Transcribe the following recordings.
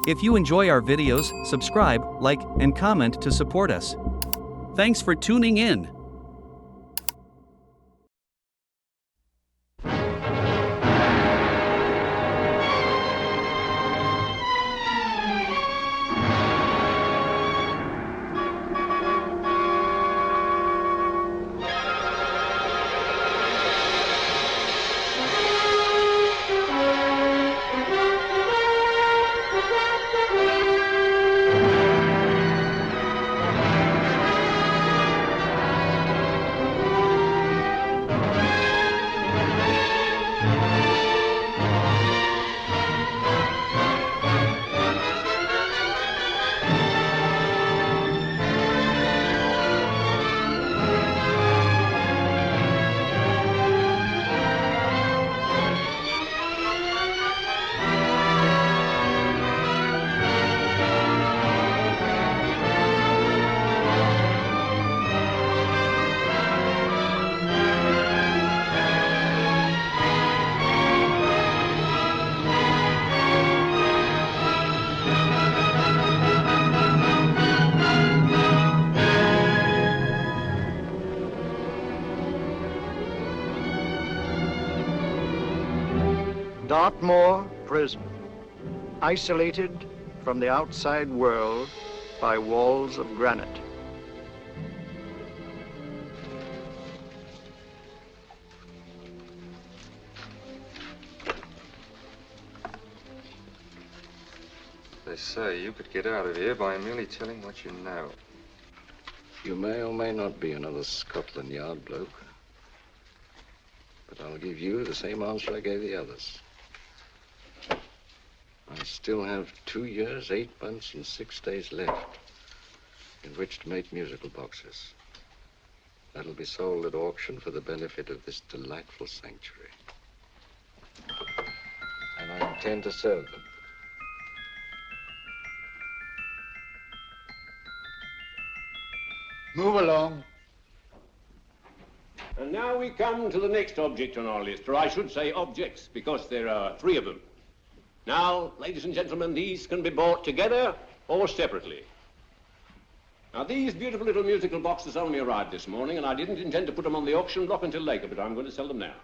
If you enjoy our videos, subscribe, like, and comment to support us. Thanks for tuning in. Dartmoor Prison, isolated from the outside world by walls of granite. They say you could get out of here by merely telling what you know. You may or may not be another Scotland Yard bloke, but I'll give you the same answer I gave the others. I still have 2 years, 8 months, and 6 days left in which to make musical boxes. That'll be sold at auction for the benefit of this delightful sanctuary. And I intend to serve them. Move along. And now we come to the next object on our list, or I should say objects, because there are 3 of them. Now, ladies and gentlemen, these can be bought together or separately. Now, these beautiful little musical boxes only arrived this morning, and I didn't intend to put them on the auction block until later, but I'm going to sell them now.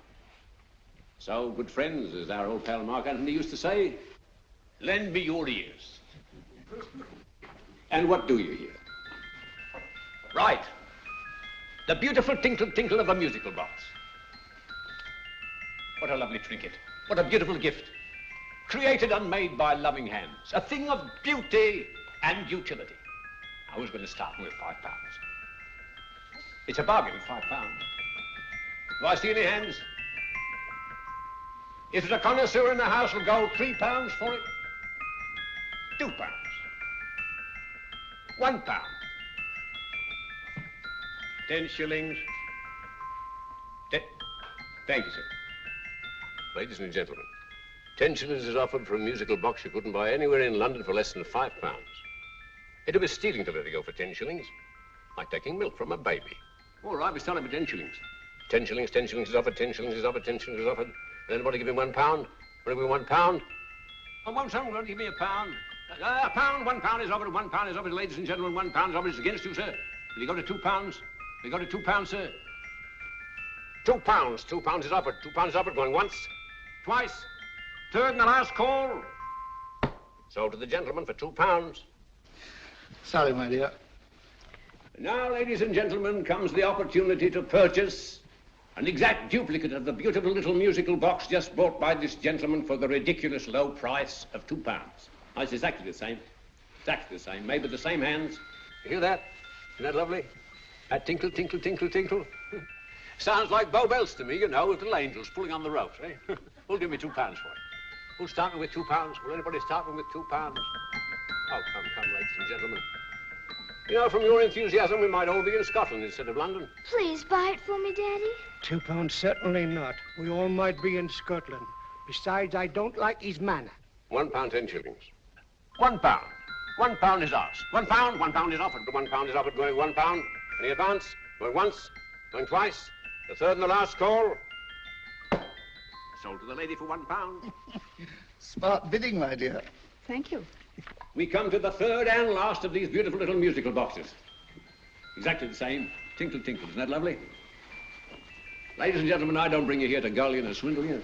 So, good friends, as our old pal Mark Antony used to say, lend me your ears. And what do you hear? Right. The beautiful tinkle tinkle of a musical box. What a lovely trinket. What a beautiful gift. Created and made by loving hands. A thing of beauty and utility. Now, who's going to start with £5? It's a bargain, £5. Do I see any hands? If there's a connoisseur in the house, will go £3 for it. £2. £1. 10 shillings. Thank you, sir. Ladies and gentlemen, 10 shillings is offered for a musical box you couldn't buy anywhere in London for less than £5. It'd be stealing to let it go for 10 shillings. Like taking milk from a baby. All right, we're selling for 10 shillings. 10 shillings, 10 shillings is offered, 10 shillings is offered, 10 shillings is offered. And anybody give me £1? Want to give me £1? Oh, won't someone give me £1? A pound, £1 is offered, £1 is offered, ladies and gentlemen, £1 is offered. It's against you, sir. Will you go to £2? Will you go to £2, sir? £2. £2 is offered. £2 is offered. Going once, twice, third and the last call. Sold to the gentleman for £2. Sorry, my dear. Now, ladies and gentlemen, comes the opportunity to purchase an exact duplicate of the beautiful little musical box just bought by this gentleman for the ridiculous low price of £2. Now, it's exactly the same. Exactly the same. Made with the same hands. You hear that? Isn't that lovely? That tinkle, tinkle, tinkle, tinkle. Sounds like Bow Bells to me, you know, with little angels pulling on the ropes, eh? Who'll give me £2 for it? Who'll start me with £2? Will anybody start me with £2? Oh, come, ladies and gentlemen. You know, from your enthusiasm, we might all be in Scotland instead of London. Please buy it for me, Daddy. £2, certainly not. We all might be in Scotland. Besides, I don't like his manner. £1, 10 shillings. £1. £1 is ours. £1 is offered. £1 is offered. Going £1. Any advance? Going once, going twice. The third and the last call. Sold to the lady for £1. Smart bidding, my dear. Thank you. We come to the third and last of these beautiful little musical boxes. Exactly the same. Tinkle, tinkle. Isn't that lovely? Ladies and gentlemen, I don't bring you here to gull you and swindle you.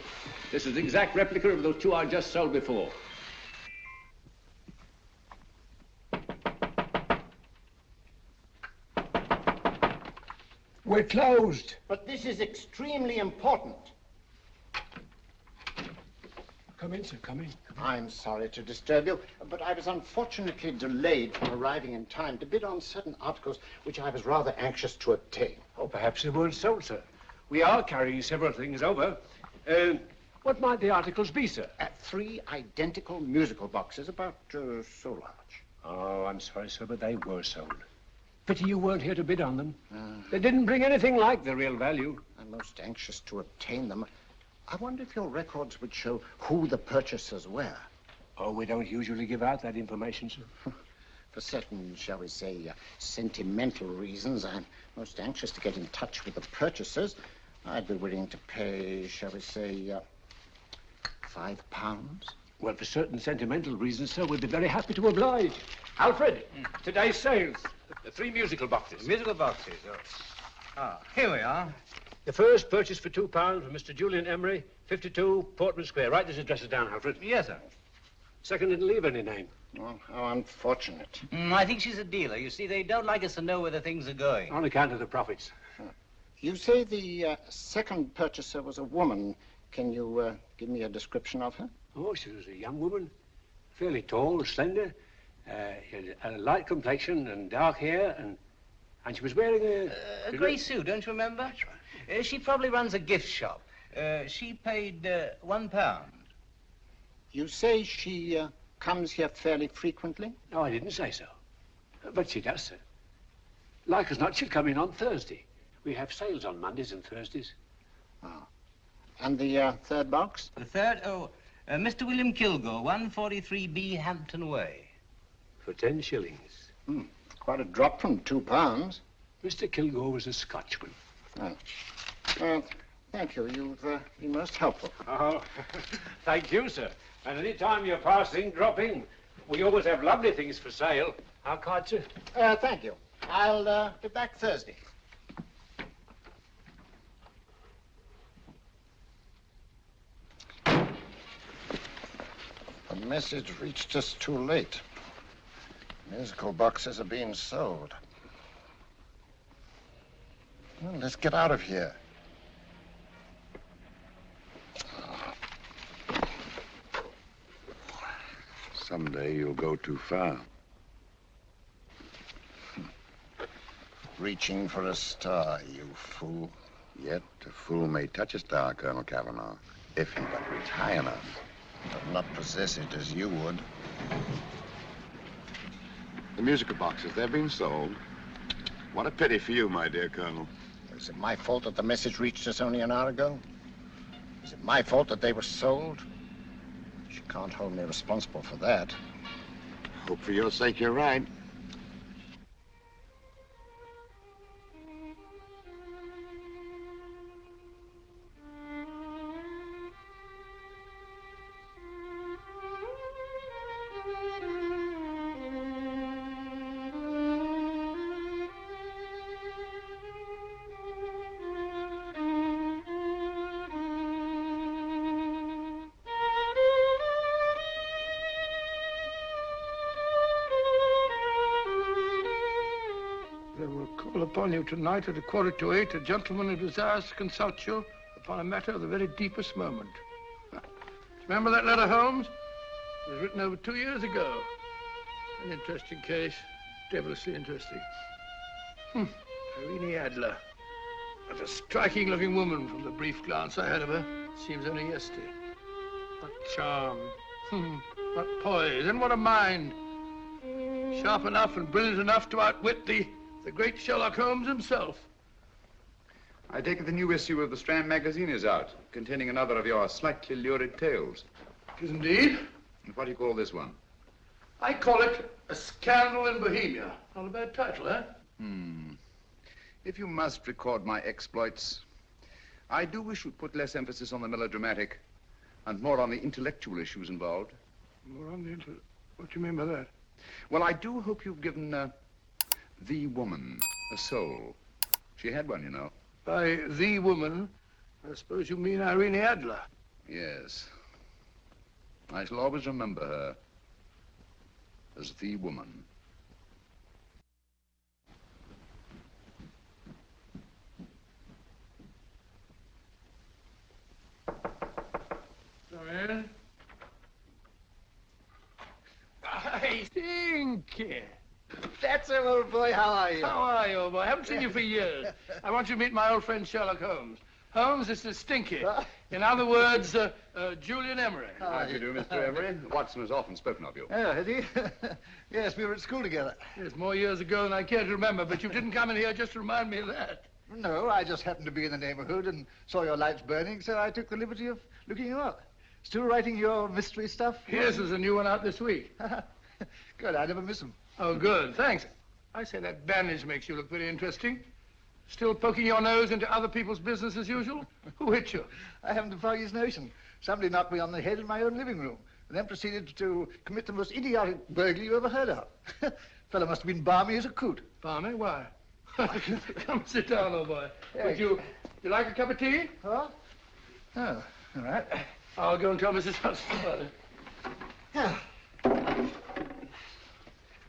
This is the exact replica of those two I just sold before. We're closed. But this is extremely important. Come in, sir, come in. I'm sorry to disturb you, but I was unfortunately delayed from arriving in time to bid on certain articles which I was rather anxious to obtain. Oh, perhaps they weren't sold, sir. We are carrying several things over. What might the articles be, sir? 3 identical musical boxes, about so large. Oh, I'm sorry, sir, but they were sold. Pity you weren't here to bid on them. They didn't bring anything like the real value. I'm most anxious to obtain them. I wonder if your records would show who the purchasers were. Oh, we don't usually give out that information, sir. For certain, shall we say, sentimental reasons, I'm most anxious to get in touch with the purchasers. I'd be willing to pay, shall we say, £5. Well, for certain sentimental reasons, sir, we'd be very happy to oblige. Alfred, today's sales. The 3 musical boxes. Musical boxes, oh. Ah, here we are. The first purchase for £2 from Mr. Julian Emery, 52 Portman Square. Write these addresses down, Alfred. Yes, sir. Second didn't leave any name. Oh, how unfortunate. I think she's a dealer. You see, they don't like us to know where the things are going. On account of the profits. You say the second purchaser was a woman. Can you give me a description of her? Oh, she was a young woman, fairly tall, slender, had a light complexion and dark hair, and she was wearing a grey suit, don't you remember? That's right. She probably runs a gift shop. She paid £1. You say she comes here fairly frequently? No, I didn't say so. But she does, sir. Like as not, she'll come in on Thursday. We have sales on Mondays and Thursdays. Oh. And the third box? The third? Oh, Mr. William Kilgore, 143B Hampton Way. For 10 shillings. Quite a drop from £2. Mr. Kilgore was a Scotchman. Oh. Well, thank you. You've been most helpful. Oh, thank you, sir. And any time you're passing, drop in. We always have lovely things for sale. How kind, sir? Thank you. I'll be back Thursday. The message reached us too late. Musical boxes are being sold. Well, let's get out of here. Someday you'll go too far. Reaching for a star, you fool. Yet a fool may touch a star, Colonel Cavanaugh, if he but reach high enough. But not possess it as you would. The musical boxes, they're being sold. What a pity for you, my dear Colonel. Is it my fault that the message reached us only an hour ago? Is it my fault that they were sold? You can't hold me responsible for that. Hope for your sake you're right. Upon you tonight at 7:45, a gentleman who desires to consult you upon a matter of the very deepest moment. Remember that letter, Holmes? It was written over 2 years ago. An interesting case, devilishly interesting. Irene Adler. What a striking-looking woman from the brief glance I had of her. Seems only yesterday. What charm. What poise, and what a mind. Sharp enough and brilliant enough to outwit the great Sherlock Holmes himself. I take it the new issue of the Strand magazine is out, containing another of your slightly lurid tales. It is indeed. And what do you call this one? I call it A Scandal in Bohemia. Not a bad title, eh? If you must record my exploits, I do wish you'd put less emphasis on the melodramatic and more on the intellectual issues involved. More on the What do you mean by that? Well, I do hope you've given the woman a soul. She had one, you know. By the woman, I suppose you mean Irene Adler. Yes. I shall always remember her as the woman. Come in. I Stinky. That's him, old boy. How are you? How are you, old boy? I haven't seen you for years. I want you to meet my old friend Sherlock Holmes. Holmes, this is Stinky. In other words, Julian Emery. How do you do, Mr. Emery? Watson has often spoken of you. Oh, has he? Yes, we were at school together. Yes, more years ago than I care to remember, but you didn't come in here just to remind me of that. No, I just happened to be in the neighborhood and saw your lights burning, so I took the liberty of looking you up. Still writing your mystery stuff? Yes, there's a new one out this week. Good, I never miss them. Oh, good, thanks. I say that bandage makes you look very interesting. Still poking your nose into other people's business as usual? Who hit you? I haven't the foggiest notion. Somebody knocked me on the head in my own living room and then proceeded to commit the most idiotic burglary you ever heard of. Fellow must have been balmy as a coot. Balmy? Why? Come sit down, old boy. Would you like a cup of tea? Huh? Oh, all right. I'll go and tell Mrs. Hudson about it. Yeah.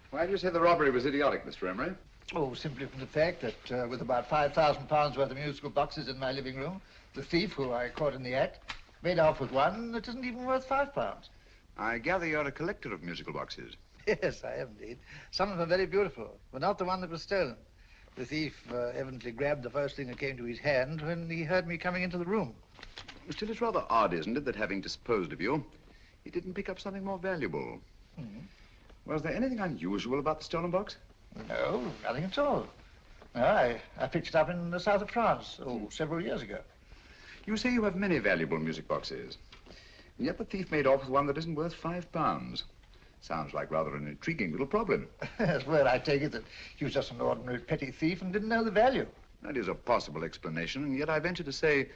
Why do you say the robbery was idiotic, Mr. Emery? Oh, simply from the fact that with about £5,000 worth of musical boxes in my living room, the thief, who I caught in the act, made off with one that isn't even worth £5. I gather you're a collector of musical boxes. Yes, I am indeed. Some of them are very beautiful, but not the one that was stolen. The thief evidently grabbed the first thing that came to his hand when he heard me coming into the room. Still, it's rather odd, isn't it, that having disposed of you, he didn't pick up something more valuable. Mm-hmm. Was there anything unusual about the stolen box? No, nothing at all. No, I picked it up in the south of France, several years ago. You say you have many valuable music boxes, and yet the thief made off with one that isn't worth £5. Sounds like rather an intriguing little problem. Yes, well, I take it that he was just an ordinary petty thief and didn't know the value. That is a possible explanation, and yet I venture to say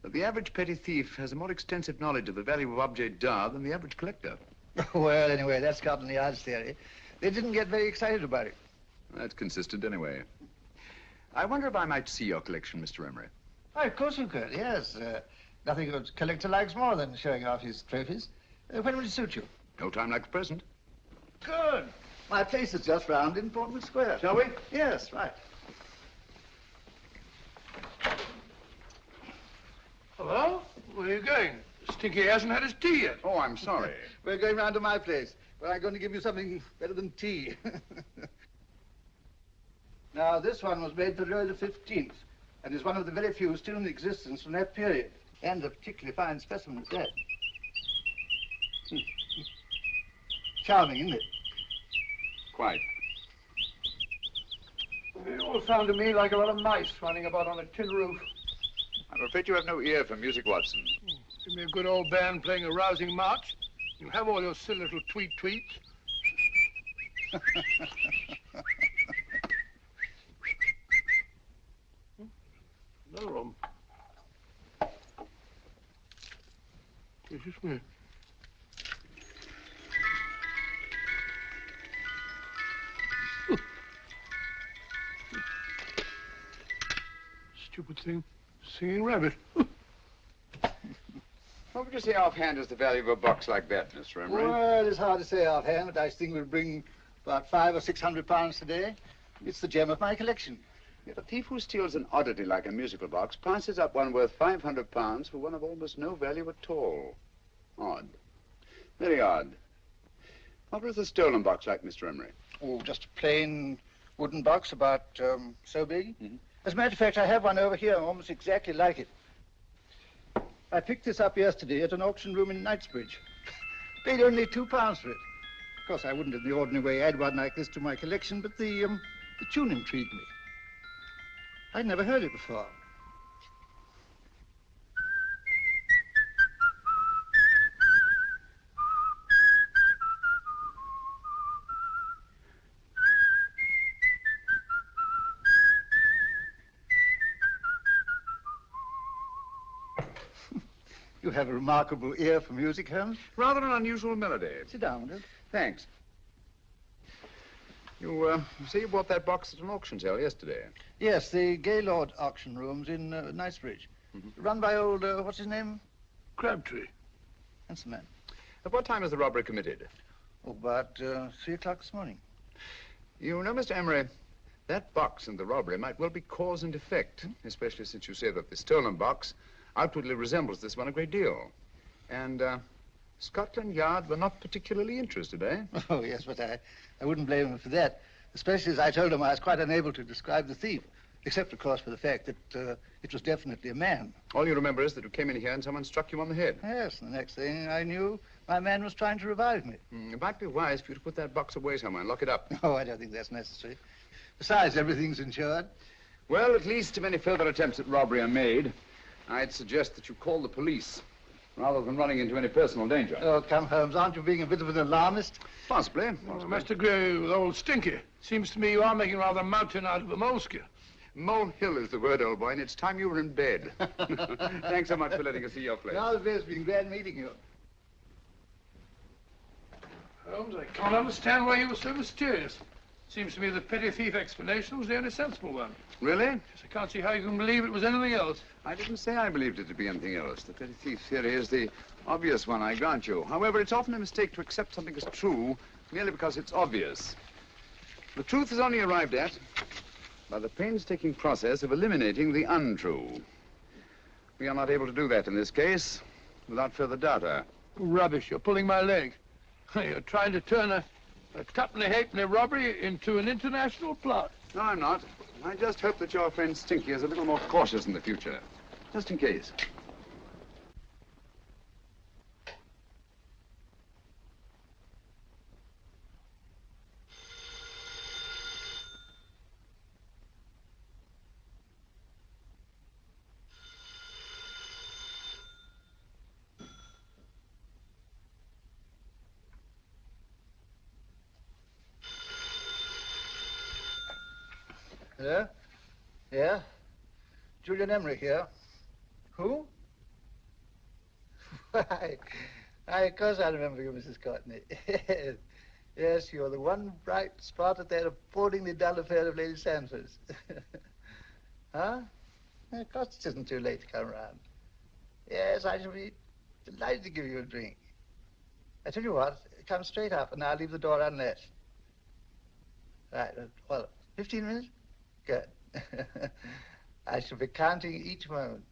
that the average petty thief has a more extensive knowledge of the value of objets d'art than the average collector. Well, anyway, that's Scotland Yard's theory. They didn't get very excited about it. That's consistent anyway. I wonder if I might see your collection, Mr. Emery. Oh, of course you could, yes. Nothing a collector likes more than showing off his trophies. When will it suit you? No time like the present. Good. My place is just round in Portman Square. Shall we? Yes, right. Hello? Where are you going? Stinky hasn't had his tea yet. Oh, I'm sorry. We're going round to my place, where I'm going to give you something better than tea. Now, this one was made for Louis XV, and is one of the very few still in existence from that period. And a particularly fine specimen at that. Charming, isn't it? Quite. It all sounded to me like a lot of mice running about on a tin roof. I'm afraid you have no ear for music, Watson. Give me a good old band playing a rousing march. You have all your silly little tweets. Another one. This is me. Stupid thing. Singing rabbit. What would you say offhand is the value of a box like that, Mr. Emery? Well, it's hard to say offhand, but I think we'll bring about £500 or £600 today. It's the gem of my collection. Yet a thief who steals an oddity like a musical box passes up one worth £500 for one of almost no value at all. Odd. Very odd. What was the stolen box like, Mr. Emery? Oh, just a plain wooden box about so big. Mm-hmm. As a matter of fact, I have one over here almost exactly like it. I picked this up yesterday at an auction room in Knightsbridge. Paid only £2 for it. Of course, I wouldn't in the ordinary way add one like this to my collection, but the tune intrigued me. I'd never heard it before. You have a remarkable ear for music, Holmes. Rather an unusual melody. Sit down, will you? Thanks. You say you bought that box at an auction sale yesterday? Yes, the Gaylord auction rooms in Knightsbridge. Run by old, what's his name? Crabtree. That's the man. At what time was the robbery committed? Oh, about 3 o'clock this morning. You know, Mr. Emery, that box and the robbery might well be cause and effect, especially since you say that the stolen box outwardly resembles this one a great deal. And Scotland Yard were not particularly interested, eh? Oh, yes, but I wouldn't blame him for that, especially as I told him I was quite unable to describe the thief, except, of course, for the fact that it was definitely a man. All you remember is that you came in here and someone struck you on the head. Yes, and the next thing I knew, my man was trying to revive me. It might be wise for you to put that box away somewhere and lock it up. Oh, I don't think that's necessary. Besides, everything's insured. Well, at least if any further attempts at robbery are made, I'd suggest that you call the police, rather than running into any personal danger. Oh, come, Holmes, aren't you being a bit of an alarmist? Possibly. Well, I must agree with old Stinky. Seems to me you are making rather a mountain out of a molehill. Molehill is the word, old boy, and it's time you were in bed. Thanks so much for letting us see your place. Now, it's been glad meeting you. Holmes, I can't understand why you were so mysterious. Seems to me the petty thief explanation was the only sensible one. Really? Yes, I can't see how you can believe it was anything else. I didn't say I believed it to be anything else. The petty thief theory is the obvious one, I grant you. However, it's often a mistake to accept something as true merely because it's obvious. The truth is only arrived at by the painstaking process of eliminating the untrue. We are not able to do that in this case without further data. Rubbish, you're pulling my leg. You're trying to turn a tuppenny halfpenny robbery into an international plot. No, I'm not. I just hope that your friend Stinky is a little more cautious in the future. Just in case. Hello? Yeah? Julian Emery here. Who? Why, of course I remember you, Mrs. Courtney. Yes, you're the one bright spot at that appallingly dull affair of Lady Sanford's. Huh? Of course it isn't too late to come round. Yes, I shall be delighted to give you a drink. I tell you what, come straight up and I'll leave the door unlatched. Right, well, 15 minutes? Good. I shall be counting each moment.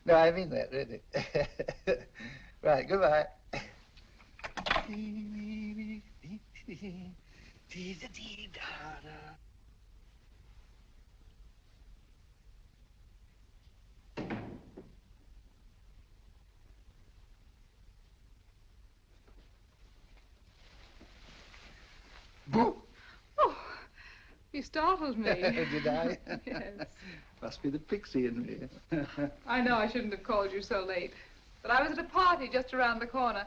No, I mean that, really. Right, goodbye. Boo! Oh, you startled me. Did I? Yes. Must be the pixie in me. I know I shouldn't have called you so late, but I was at a party just around the corner,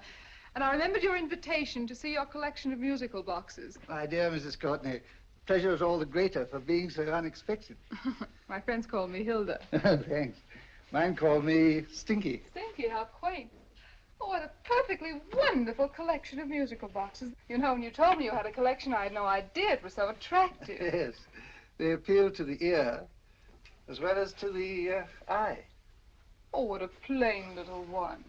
and I remembered your invitation to see your collection of musical boxes. My dear Mrs. Courtney, pleasure is all the greater for being so unexpected. My friends call me Hilda. Thanks. Mine called me Stinky. Stinky, how quaint. Oh, what a perfectly wonderful collection of musical boxes. You know, when you told me you had a collection, I had no idea it was so attractive. Yes. They appeal to the ear as well as to the eye. Oh, what a plain little one.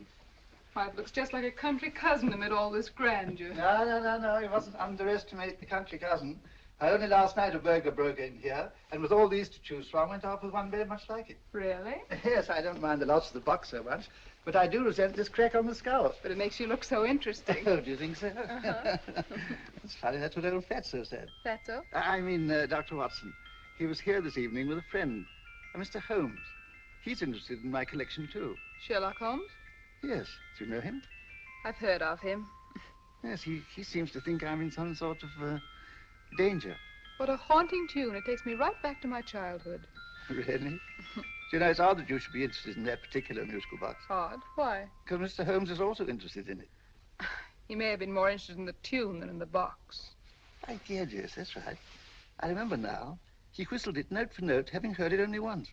Why, it looks just like a country cousin amid all this grandeur. No. You mustn't underestimate the country cousin. Only last night a burglar broke in here, and with all these to choose from, went off with one very much like it. Really? Yes, I don't mind the loss of the box so much, but I do resent this crack on the skull. But it makes you look so interesting. Oh, do you think so? Uh-huh. It's funny, that's what old Fatso said. Fatso? I mean, Dr. Watson. He was here this evening with a friend, a Mr. Holmes. He's interested in my collection, too. Sherlock Holmes? Yes. Do you know him? I've heard of him. Yes, he seems to think I'm in some sort of danger. What a haunting tune. It takes me right back to my childhood. Really? You know, it's odd that you should be interested in that particular musical box. Odd? Why? Because Mr. Holmes is also interested in it. He may have been more interested in the tune than in the box. My dear, yes, that's right. I remember now. He whistled it note for note, having heard it only once.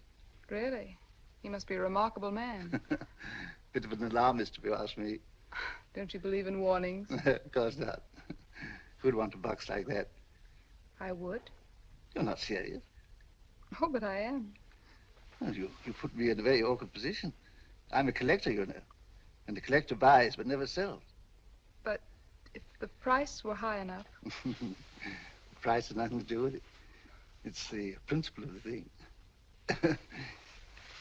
Really? He must be a remarkable man. Bit of an alarmist, if you ask me. Don't you believe in warnings? Of course not. Who'd want a box like that? I would. You're not serious. Oh, but I am. Well, you put me in a very awkward position. I'm a collector, you know. And the collector buys but never sells. But if the price were high enough. The price has nothing to do with it. It's the principle of the thing.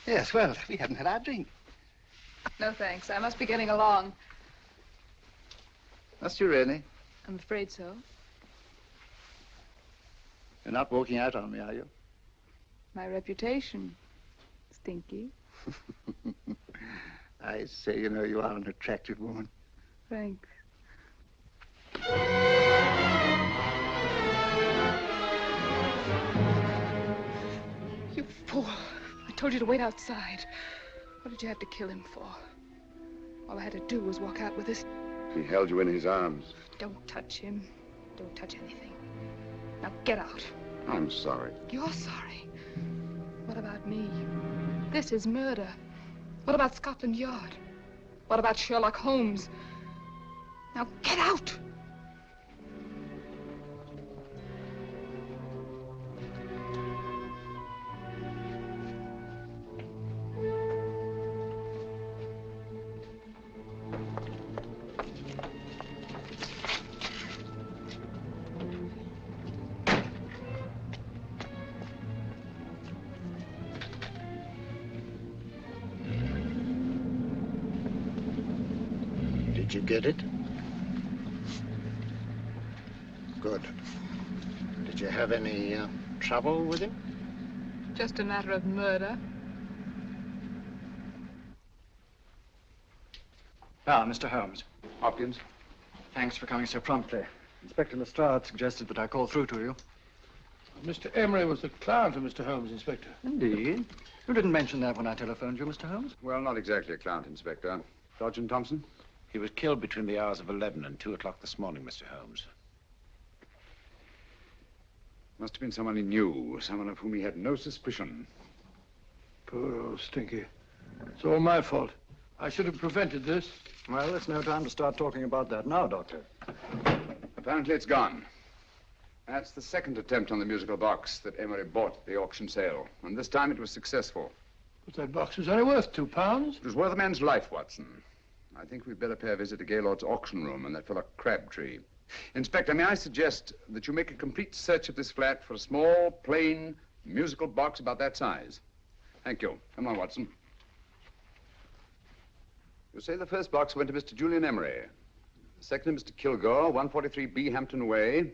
Yes, well, we haven't had our drink. No, thanks. I must be getting along. Must you really? I'm afraid so. You're not walking out on me, are you? My reputation. Stinky. I say, you know, you are an attractive woman. Thanks. You fool. I told you to wait outside. What did you have to kill him for? All I had to do was walk out with this. He held you in his arms. Don't touch him. Don't touch anything. Now get out. I'm sorry. You're sorry. What about me? This is murder. What about Scotland Yard? What about Sherlock Holmes? Now get out! Did you get it? Good. Did you have any trouble with him? Just a matter of murder. Ah, Mr. Holmes. Hopkins? Thanks for coming so promptly. Inspector Lestrade suggested that I call through to you. Mr. Emery was the client of Mr. Holmes, Inspector. Indeed. You didn't mention that when I telephoned you, Mr. Holmes. Well, not exactly a client, Inspector. Sergeant Thompson? He was killed between the hours of 11 and 2 o'clock this morning, Mr. Holmes. Must have been someone he knew, someone of whom he had no suspicion. Poor old Stinky. It's all my fault. I should have prevented this. Well, it's no time to start talking about that now, Doctor. Apparently it's gone. That's the second attempt on the musical box that Emery bought at the auction sale. And this time it was successful. But that box was only worth £2. It was worth a man's life, Watson. I think we'd better pay a visit to Gaylord's auction room and that fellow Crabtree. Inspector, may I suggest that you make a complete search of this flat for a small, plain, musical box about that size. Thank you. Come on, Watson. You say the first box went to Mr. Julian Emery. The second to Mr. Kilgore, 143B Hampton Way.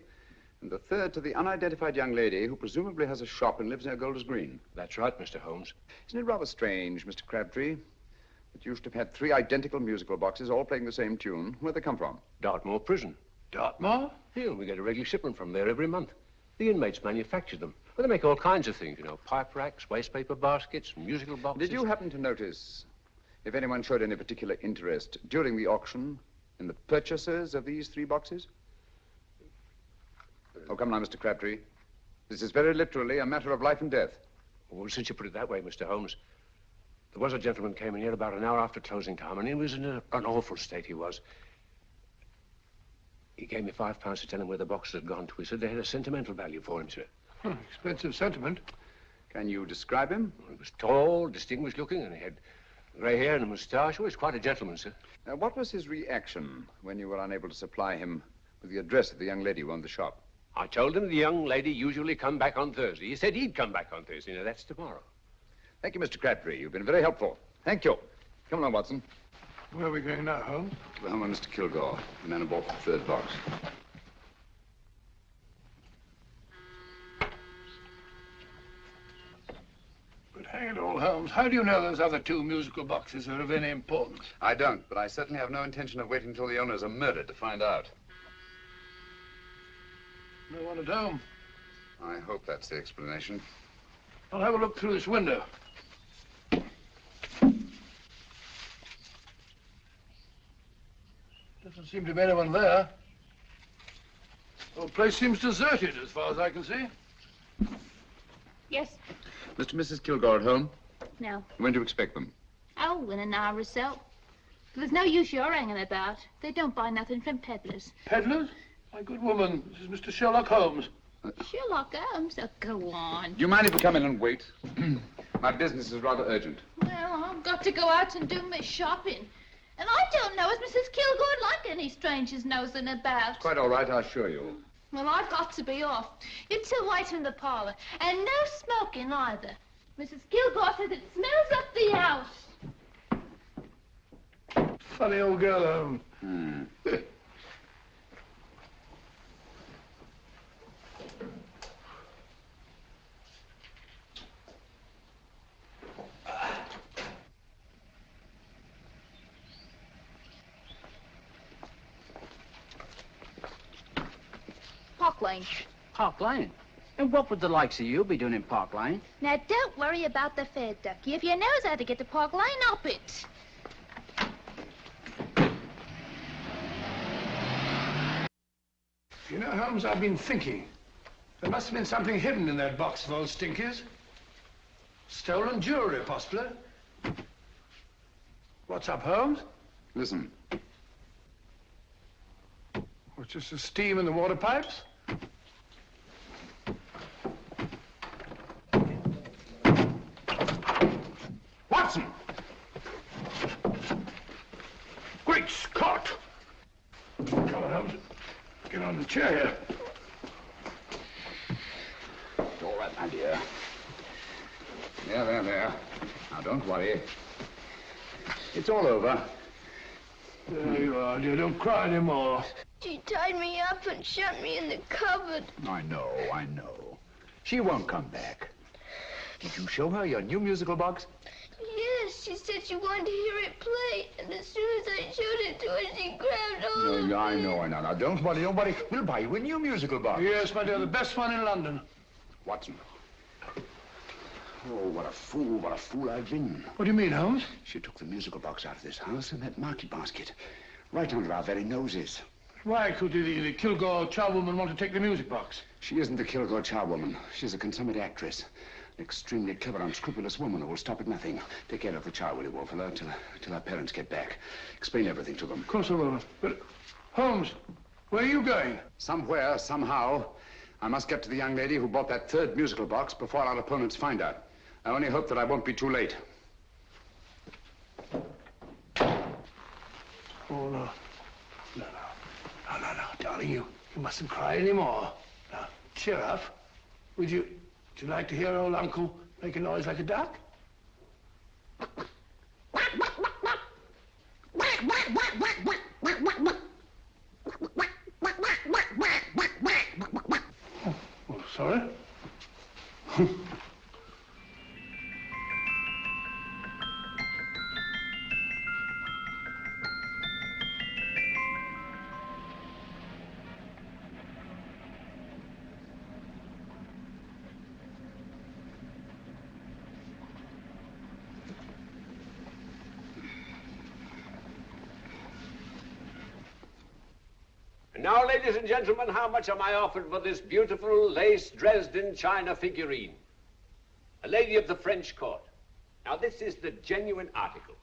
And the third to the unidentified young lady who presumably has a shop and lives near Golders Green. That's right, Mr. Holmes. Isn't it rather strange, Mr. Crabtree, that you should have had 3 identical musical boxes all playing the same tune? Where'd they come from? Dartmoor Prison. Dartmoor? Yeah, we get a regular shipment from there every month. The inmates manufacture them. Well, they make all kinds of things, you know, pipe racks, waste paper baskets, musical boxes. Did you happen to notice if anyone showed any particular interest during the auction in the purchasers of these 3 boxes? Oh, come now, Mr. Crabtree. This is very literally a matter of life and death. Well, since you put it that way, Mr. Holmes, there was a gentleman came in here about an hour after closing time, and he was in an awful state, he was. He gave me £5 to tell him where the boxes had gone to. He said they had a sentimental value for him, sir. Expensive sentiment. Can you describe him? He was tall, distinguished looking, and he had grey hair and a moustache. He was quite a gentleman, sir. What was his reaction when you were unable to supply him with the address of the young lady who owned the shop? I told him the young lady usually come back on Thursday. He said he'd come back on Thursday. Now, that's tomorrow. Thank you, Mr. Crabtree. You've been very helpful. Thank you. Come along, Watson. Where are we going now, Holmes? To the home of Mr. Kilgore, the man who bought the 3rd box. But hang it all, Holmes, how do you know those other 2 musical boxes are of any importance? I don't, but I certainly have no intention of waiting until the owners are murdered to find out. No one at home. I hope that's the explanation. I'll have a look through this window. Doesn't seem to be anyone there. The whole place seems deserted as far as I can see. Yes. Mr. and Mrs. Kilgore at home? No. When do you expect them? Oh, in an hour or so. There's no use you're hanging about. They don't buy nothing from peddlers. Peddlers? My good woman, this is Mr. Sherlock Holmes. Sherlock Holmes? Oh, go on. Do you mind if we come in and wait? My business is rather urgent. Well, I've got to go out and do my shopping. And I don't know as Mrs. Kilgore'd like any strangers nosing about. Quite all right, I assure you. Well, I've got to be off. You two wait in the parlor. And no smoking either. Mrs. Kilgore says it smells up the house. Funny old girl, Holmes. Park Lane. Park Lane? And what would the likes of you be doing in Park Lane? Now, don't worry about the fare, Ducky. If you knows how to get to Park Lane, up it. You know, Holmes, I've been thinking. There must have been something hidden in that box of old stinkers. Stolen jewelry, possibly. What's up, Holmes? Listen. What's just the steam in the water pipes? Watson! Great Scott! Come on, Holmes. Get on the chair here. All right, my dear. There. Now, don't worry. It's all over. There you are, dear. Don't cry anymore. She tied me up and shut me in the cupboard. I know. She won't come back. Did you show her your new musical box? Yes, she said she wanted to hear it play, and as soon as I showed it to her, she grabbed hold of me. I know. Now, don't worry. We'll buy you a new musical box. Yes, my dear, the best one in London. Watson. Oh, what a fool I've been. What do you mean, Holmes? She took the musical box out of this house in that market basket, right under our very noses. Why could the Kilgore charwoman want to take the music box? She isn't the Kilgore charwoman. She's a consummate actress. An extremely clever, unscrupulous woman who will stop at nothing. Take care of the child, will you, Wolfella, till our parents get back. Explain everything to them. Of course I will. But, Holmes, where are you going? Somewhere, somehow. I must get to the young lady who bought that third musical box before our opponents find out. I only hope that I won't be too late. Oh, no. No, darling, you mustn't cry anymore. Now, cheer up. Would you like to hear old Uncle make a noise like a duck? Oh, sorry. Now, ladies and gentlemen, how much am I offered for this beautiful lace Dresden china figurine? A lady of the French court. Now, this is the genuine article.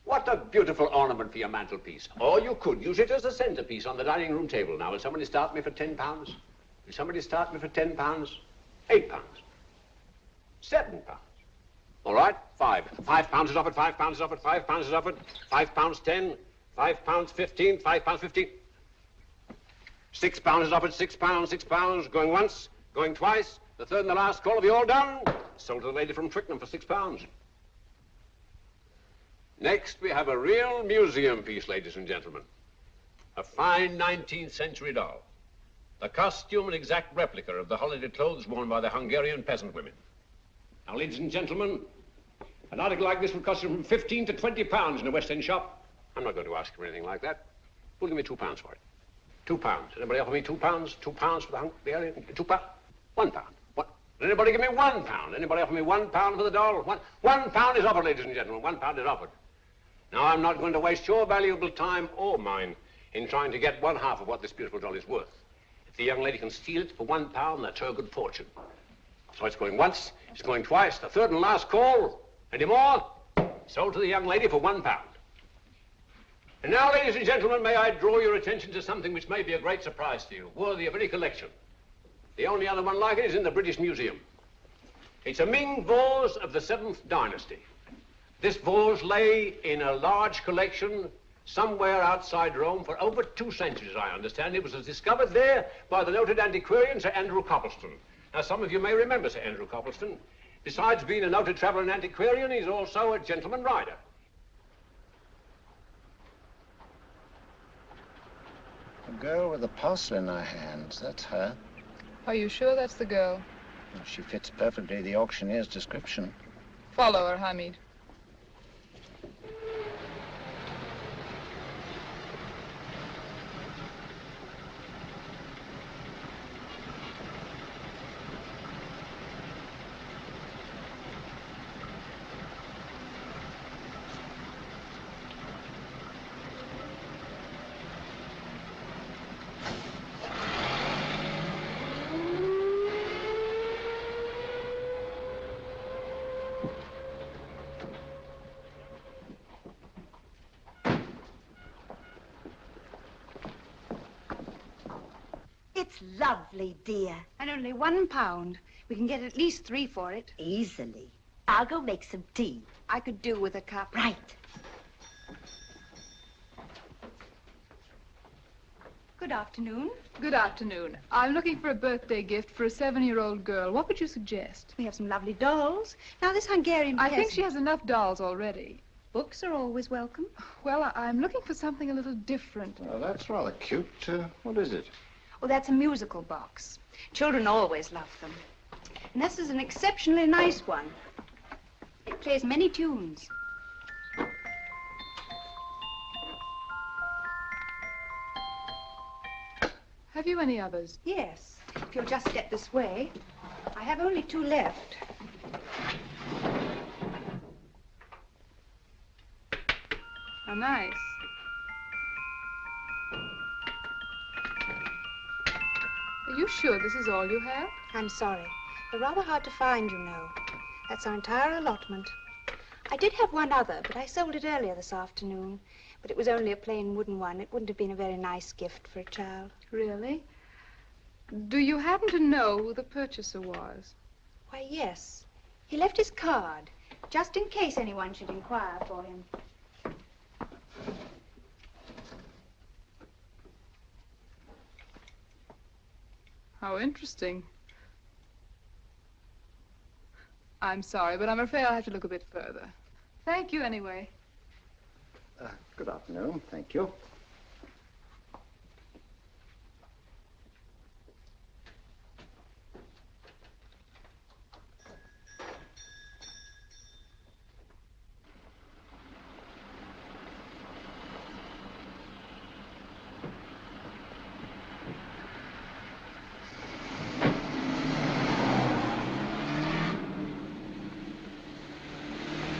What a beautiful ornament for your mantelpiece. Or you could use it as a centerpiece on the dining room table. Now, will somebody start me for £10? Will somebody start me for £10? £8? £7? All right, £5 is offered, £5 is offered, £5 is offered, £5.10, £5.15, £5.15. £6 is offered, £6, going once, going twice, the third and the last call. Have you all done? Sold to the lady from Twickenham for £6. Next, we have a real museum piece, ladies and gentlemen. A fine 19th century doll. The costume an exact replica of the holiday clothes worn by the Hungarian peasant women. Now, ladies and gentlemen, an article like this would cost you from £15 to £20 in a West End shop. I'm not going to ask for anything like that. Who'll give me £2 for it? £2. Anybody offer me £2? £2 for the Hungarian? £2? £1. What? Anybody give me £1? Anybody offer me £1 for the doll? £1 is offered, ladies and gentlemen. £1 is offered. Now, I'm not going to waste your valuable time or mine in trying to get one half of what this beautiful doll is worth. If the young lady can steal it for £1, that's her good fortune. So it's going once, it's going twice, the third and last call. Any more? Sold to the young lady for £1. And now, ladies and gentlemen, may I draw your attention to something which may be a great surprise to you, worthy of any collection. The only other one like it is in the British Museum. It's a Ming vase of the 7th dynasty. This vase lay in a large collection somewhere outside Rome for over 2 centuries, I understand. It was discovered there by the noted antiquarian, Sir Andrew Coppleston. Now, some of you may remember Sir Andrew Coppleston. Besides being a noted traveler and antiquarian, he's also a gentleman rider. A girl with a parcel in her hands, that's her. Are you sure that's the girl? Well, she fits perfectly the auctioneer's description. Follow her, Hamid. It's lovely, dear. And only £1. We can get at least 3 for it. Easily. I'll go make some tea. I could do with a cup. Right. Good afternoon. Good afternoon. I'm looking for a birthday gift for a 7-year-old girl. What would you suggest? We have some lovely dolls. Now, this Hungarian I think peasant- she has enough dolls already. Books are always welcome. Well, I'm looking for something a little different. Well, that's rather cute. What is it? Oh, that's a musical box. Children always love them. And this is an exceptionally nice one. It plays many tunes. Have you any others? Yes. If you'll just step this way. I have only 2 left. How nice. Are you sure this is all you have? I'm sorry. They're rather hard to find, you know. That's our entire allotment. I did have one other, but I sold it earlier this afternoon. But it was only a plain wooden one. It wouldn't have been a very nice gift for a child. Really? Do you happen to know who the purchaser was? Why, yes. He left his card, just in case anyone should inquire for him. How interesting. I'm sorry, but I'm afraid I'll have to look a bit further. Thank you anyway. Good afternoon. Thank you.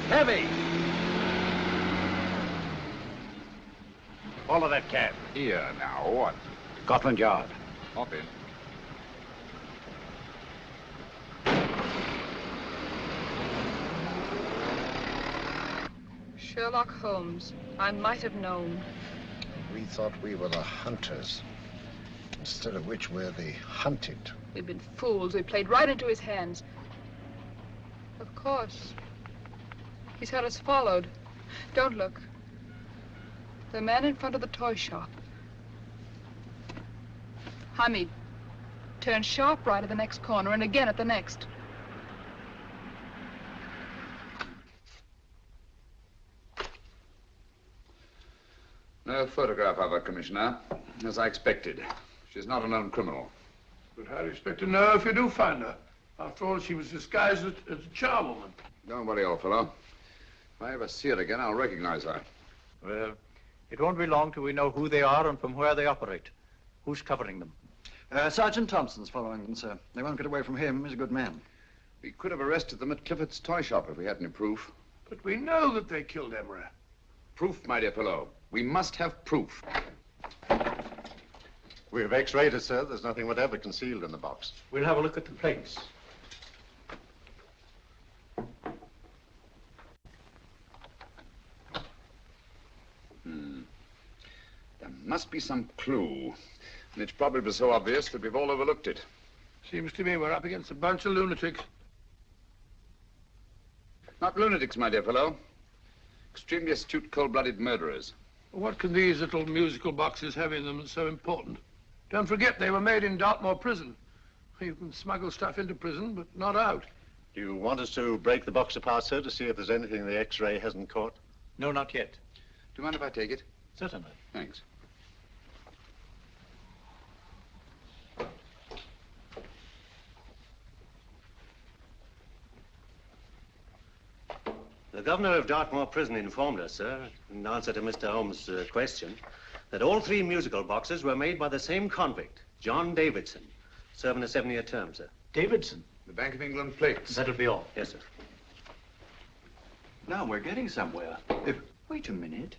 Heavy! Follow that cab. Here now, what? Scotland Yard. Hop in. Sherlock Holmes. I might have known. We thought we were the hunters, instead of which we're the hunted. We've been fools. We played right into his hands. Of course. He's had us followed. Don't look. The man in front of the toy shop. Hamid, turn sharp right at the next corner and again at the next. No photograph of her, Commissioner, as I expected. She's not a known criminal. But how do you expect to know if you do find her? After all, she was disguised as a charwoman. Don't worry, old fellow. If I ever see her again, I'll recognize her. Well, it won't be long till we know who they are and from where they operate. Who's covering them? Sergeant Thompson's following them, sir. They won't get away from him. He's a good man. We could have arrested them at Clifford's toy shop if we had any proof. But we know that they killed Emery. Proof, my dear fellow. We must have proof. We've x-rayed it, sir. There's nothing whatever concealed in the box. We'll have a look at the plates. must be some clue. And it's probably so obvious that we've all overlooked it. Seems to me we're up against a bunch of lunatics. Not lunatics, my dear fellow. Extremely astute, cold-blooded murderers. What can these little musical boxes have in them that's so important? Don't forget they were made in Dartmoor prison. You can smuggle stuff into prison, but not out. Do you want us to break the box apart, sir, to see if there's anything the X-ray hasn't caught? No, not yet. Do you mind if I take it? Certainly. Thanks. The governor of Dartmoor Prison informed us, sir, in answer to Mr. Holmes' question, that all 3 musical boxes were made by the same convict, John Davidson, serving a 7-year term, sir. Davidson? The Bank of England plates. That'll be all. Yes, sir. Now we're getting somewhere. Wait a minute.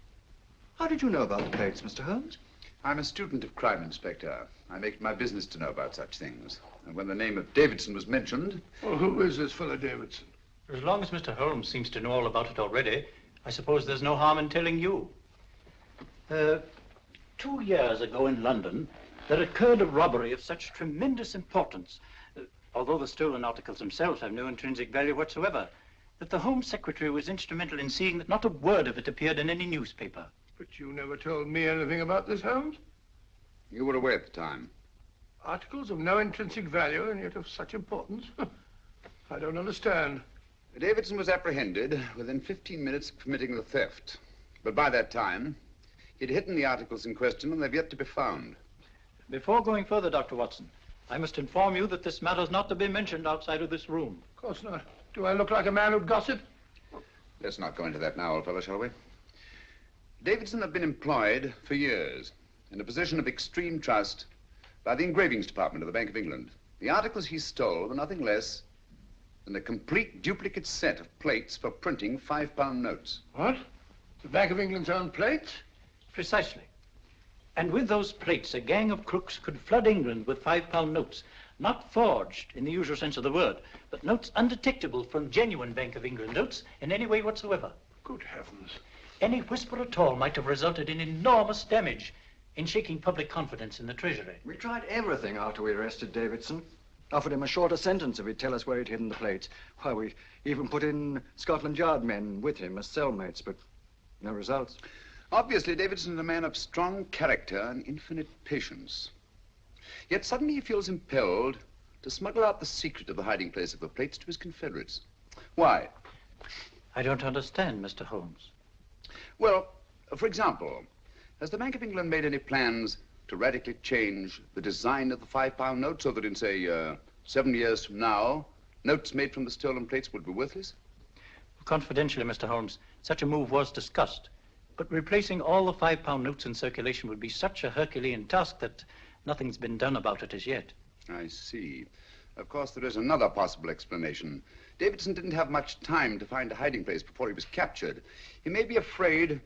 How did you know about the plates, Mr. Holmes? I'm a student of crime, Inspector. I make it my business to know about such things. And when the name of Davidson was mentioned... Well, who is this fellow Davidson? As long as Mr. Holmes seems to know all about it already, I suppose there's no harm in telling you. 2 years ago in London, there occurred a robbery of such tremendous importance, although the stolen articles themselves have no intrinsic value whatsoever, that the Home Secretary was instrumental in seeing that not a word of it appeared in any newspaper. But you never told me anything about this, Holmes. You were away at the time. Articles of no intrinsic value and yet of such importance? I don't understand. Davidson was apprehended within 15 minutes of committing the theft. But by that time, he'd hidden the articles in question and they've yet to be found. Before going further, Dr. Watson, I must inform you that this matter's not to be mentioned outside of this room. Of course not. Do I look like a man who'd gossip? Let's not go into that now, old fellow, shall we? Davidson had been employed for years in a position of extreme trust by the engravings department of the Bank of England. The articles he stole were nothing less than a complete duplicate set of plates for printing £5 notes. What? The Bank of England's own plates? Precisely. And with those plates, a gang of crooks could flood England with £5 notes, not forged in the usual sense of the word, but notes undetectable from genuine Bank of England notes in any way whatsoever. Good heavens. Any whisper at all might have resulted in enormous damage in shaking public confidence in the Treasury. We tried everything after we arrested Davidson. Offered him a shorter sentence if he'd tell us where he'd hidden the plates. Why, we even put in Scotland Yard men with him as cellmates, but no results. Obviously, Davidson is a man of strong character and infinite patience. Yet suddenly he feels impelled to smuggle out the secret of the hiding place of the plates to his confederates. Why? I don't understand, Mr. Holmes. Well, for example, has the Bank of England made any plans to radically change the design of the £5 note so that in, say, 7 years from now, notes made from the stolen plates would be worthless? Confidentially, Mr. Holmes, such a move was discussed. But replacing all the £5 notes in circulation would be such a Herculean task that nothing's been done about it as yet. I see. Of course, there is another possible explanation. Davidson didn't have much time to find a hiding place before he was captured. He may be afraid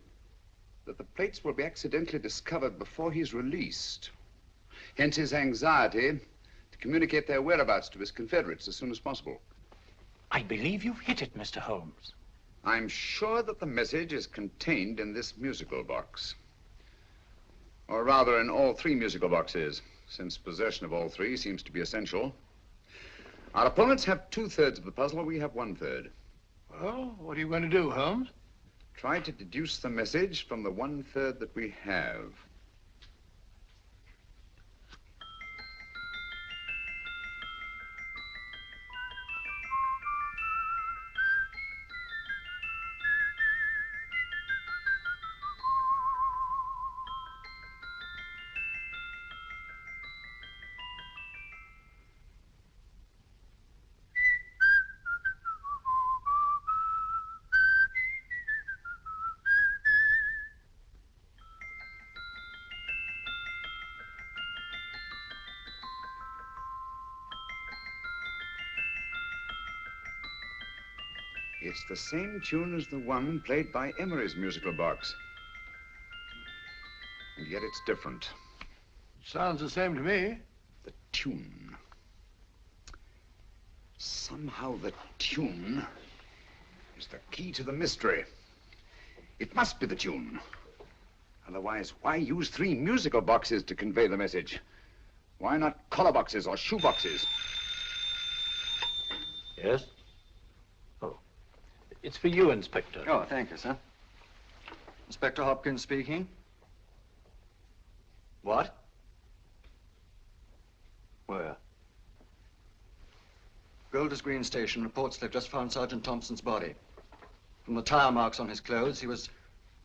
that the plates will be accidentally discovered before he's released. Hence his anxiety to communicate their whereabouts to his confederates as soon as possible. I believe you've hit it, Mr. Holmes. I'm sure that the message is contained in this musical box. Or rather, in all 3 musical boxes, since possession of all 3 seems to be essential. Our opponents have 2/3 of the puzzle, we have 1/3. Well, what are you going to do, Holmes? Try to deduce the message from the 1/3 that we have. It's the same tune as the one played by Emery's musical box. And yet it's different. Sounds the same to me. The tune. Somehow the tune is the key to the mystery. It must be the tune. Otherwise, why use 3 musical boxes to convey the message? Why not collar boxes or shoe boxes? Yes? Oh. It's for you, Inspector. Oh, thank you, sir. Inspector Hopkins speaking. What? Where? Golders Green Station reports they've just found Sergeant Thompson's body. From the tire marks on his clothes, he was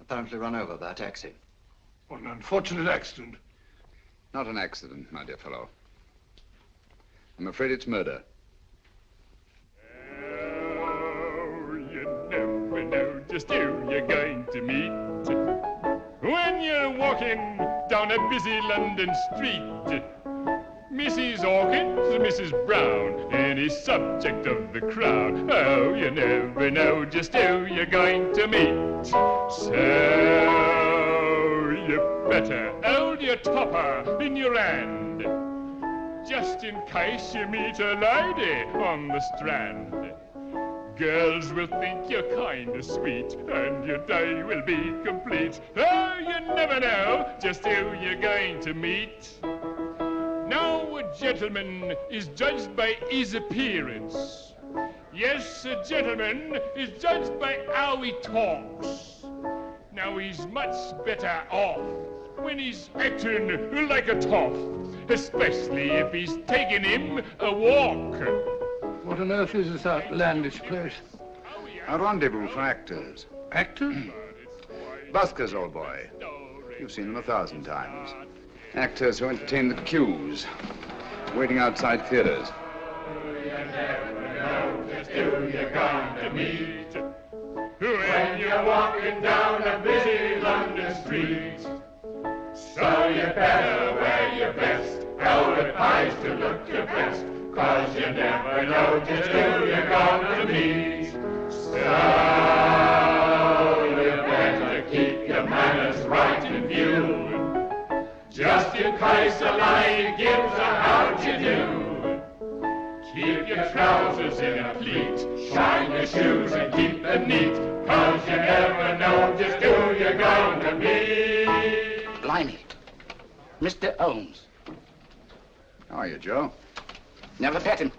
apparently run over by a taxi. What an unfortunate accident. Not an accident, my dear fellow. I'm afraid it's murder. Oh, you never know just who you're going to meet when you're walking down a busy London street. Mrs. Hawkins, Mrs. Brown, any subject of the crowd. Oh, you never know just who you're going to meet. So you better hold your topper in your hand, just in case you meet a lady on the Strand. Girls will think you're kind of sweet, and your day will be complete. Oh, you never know just who you're going to meet. Now a gentleman is judged by his appearance. Yes, a gentleman is judged by how he talks. Now he's much better off when he's acting like a toff, especially if he's taking him a walk. What on earth is this outlandish place? A rendezvous for actors. Actors? Buskers, old boy. You've seen them 1,000 times. Actors who entertain the queues, waiting outside theaters. You never know just who you're going to meet when you're walking down a busy London street. So you better wear your best, velvet ties to look your best, 'cause you never know just who you're going to meet. So you better keep your manners right in view, just in case a lady gives a how'd you do. Keep your trousers in a pleat, shine your shoes and keep them neat, 'cause you never know just who you're going to meet. Blimey. Mr. Holmes. How are you, Joe? Never met him.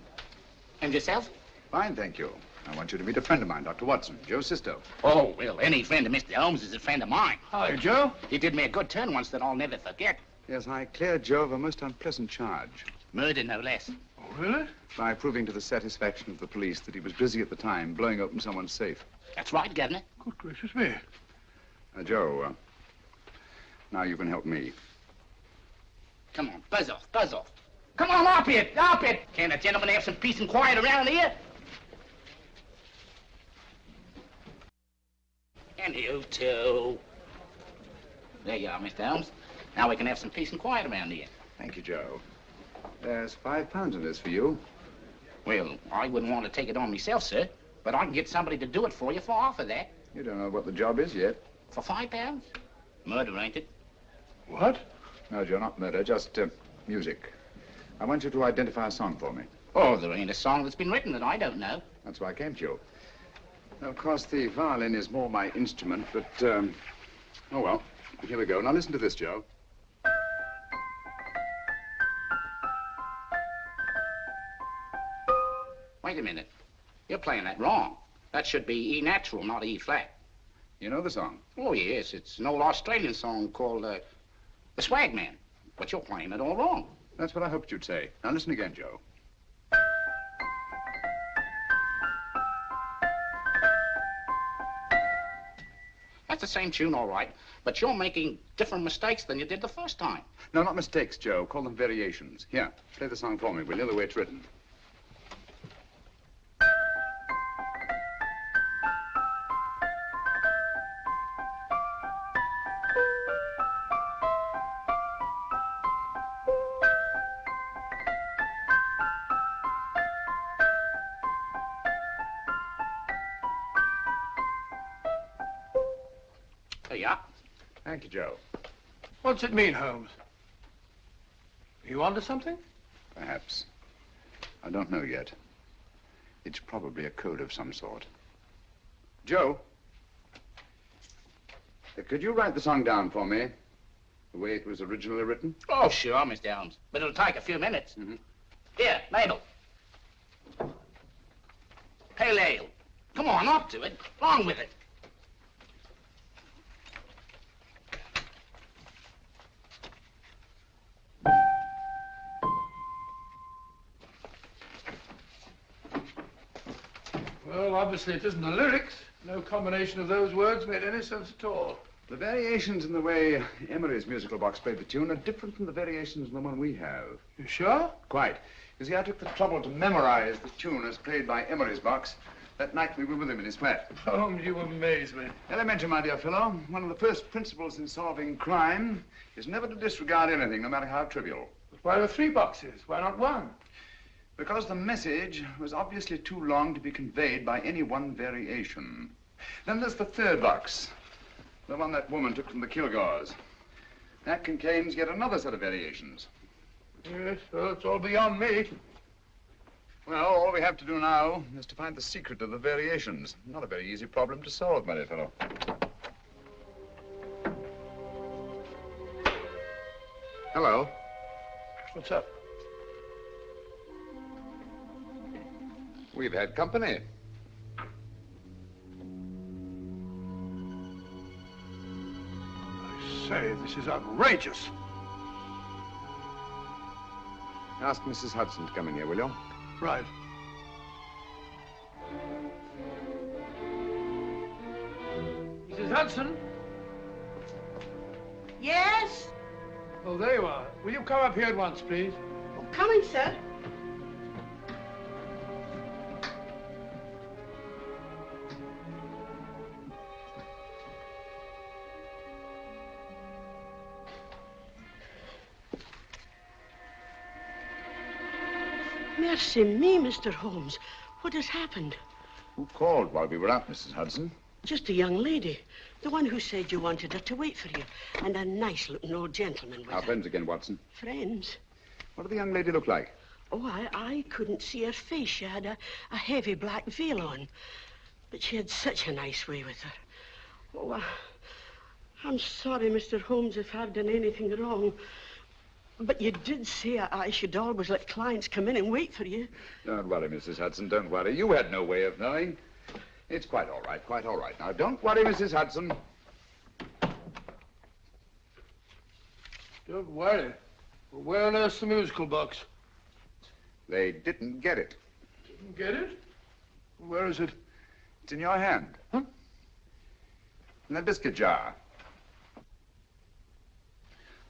And yourself? Fine, thank you. I want you to meet a friend of mine, Dr. Watson, Joe's sister. Oh, well, any friend of Mr. Holmes is a friend of mine. Hi, Joe. He did me a good turn once that I'll never forget. Yes, I cleared Joe of a most unpleasant charge. Murder, no less. Oh, really? By proving to the satisfaction of the police that he was busy at the time blowing open someone's safe. That's right, Governor. Good gracious me. Joe, now you can help me. Come on, buzz off, buzz off. Come on, up it, up it. Can't a gentleman have some peace and quiet around here? And you too. There you are, Mr. Holmes. Now we can have some peace and quiet around here. Thank you, Joe. There's £5 in this for you. Well, I wouldn't want to take it on myself, sir, but I can get somebody to do it for you for half of that. You don't know what the job is yet. For £5? Murder, ain't it? What? No, Joe, not murder, just music. I want you to identify a song for me. Oh, there ain't a song that's been written that I don't know. That's why I came to you. Of course, the violin is more my instrument, but, oh, well, here we go. Now listen to this, Joe. Wait a minute. You're playing that wrong. That should be E natural, not E flat. You know the song? Oh, yes. It's an old Australian song called, The Swag Man. But you're playing it all wrong. That's what I hoped you'd say. Now listen again, Joe. That's the same tune, all right, but you're making different mistakes than you did the first time. No, not mistakes, Joe. Call them variations. Here, play the song for me, will you, the way it's written. There you are. Thank you, Joe. What's it mean, Holmes? Are you onto something? Perhaps. I don't know yet. It's probably a code of some sort. Joe? Could you write the song down for me? The way it was originally written? Oh, sure, Mr. Holmes. But it'll take a few minutes. Here, Mabel. Pale ale. Come on, up to it. Along with it. Well, obviously it isn't the lyrics. No combination of those words made any sense at all. The variations in the way Emery's musical box played the tune are different from the variations in the one we have. You sure? Quite. You see, I took the trouble to memorize the tune as played by Emery's box that night we were with him in his flat. Holmes, you amaze me. Elementary, my dear fellow. One of the first principles in solving crime is never to disregard anything, no matter how trivial. But why were 3 boxes? Why not 1? Because the message was obviously too long to be conveyed by any one variation. Then there's the 3rd box, the one that woman took from the Kilgores. That contains yet another set of variations. Yes, well, it's all beyond me. Well, all we have to do now is to find the secret of the variations. Not a very easy problem to solve, my dear fellow. Hello. What's up? We've had company. I say, this is outrageous. Ask Mrs. Hudson to come in here, will you? Right. Mrs. Hudson? Yes? Oh, there you are. Will you come up here at once, please? Oh, coming, sir. Mercy me, Mr. Holmes. What has happened? Who called while we were out, Mrs. Hudson? Just a young lady. The one who said you wanted her to wait for you. And a nice-looking old gentleman with Our her. friends again, Watson. Friends? What did the young lady look like? Oh, I couldn't see her face. She had a heavy black veil on. But she had such a nice way with her. Oh, I'm sorry, Mr. Holmes, if I've done anything wrong. But you did say I should always let clients come in and wait for you. Don't worry, Mrs. Hudson, don't worry. You had no way of knowing. It's quite all right, quite all right. Now, don't worry, Mrs. Hudson. Don't worry. Well, where on earth's the musical box? They didn't get it. Didn't get it? Where is it? It's in your hand. Huh? In that biscuit jar.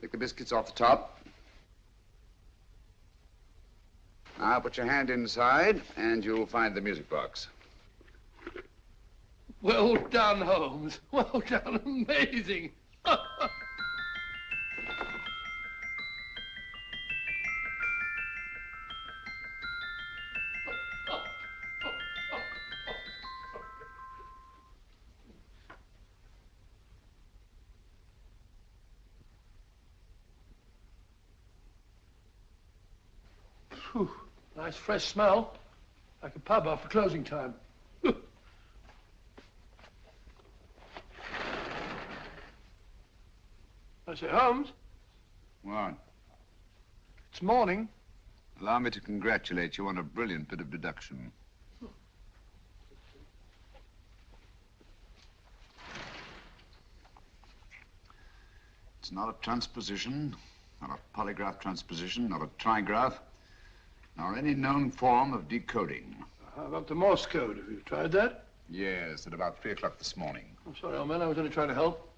Take the biscuits off the top. Now put your hand inside, and you'll find the music box. Well done, Holmes. Well done. Amazing. Whew. Nice fresh smell. Like a pub after closing time. I say, Holmes, What? it's morning. Allow me to congratulate you on a brilliant bit of deduction. It's not a transposition, not a polygraph transposition, not a trigraph, nor any known form of decoding. How about the Morse code? Have you tried that? Yes, at about 3 o'clock this morning. I'm sorry, old man. I was only trying to help.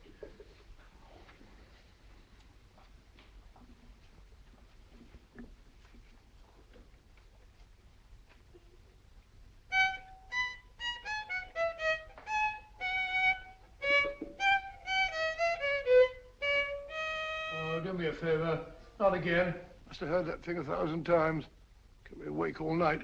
Oh, do me a favor. Not again. Must have heard that thing 1,000 times. Kept me awake all night.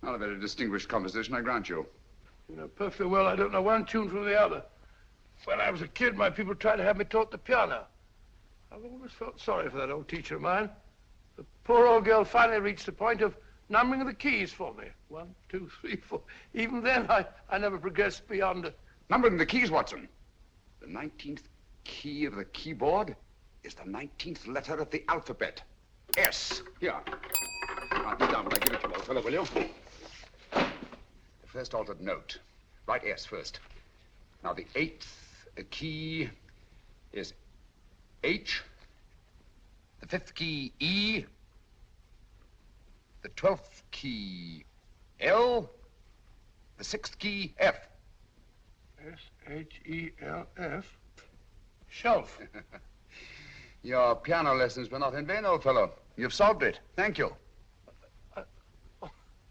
Not a very distinguished composition, I grant you. You know perfectly well I don't know one tune from the other. When I was a kid, my people tried to have me taught the piano. I've always felt sorry for that old teacher of mine. The poor old girl finally reached the point of numbering the keys for me. 1, 2, 3, 4. Even then, I never progressed beyond it. Numbering the keys, Watson. The 19th key of the keyboard is the 19th letter of the alphabet. S. Here. Write this down when I give it to you, old fellow, will you? The first altered note. Write S first. Now, the 8th key is H. The 5th key, E. The 12th key, L. The 6th key, F. S-H-E-L-F. Shelf. Your piano lessons were not in vain, old fellow. You've solved it. Thank you.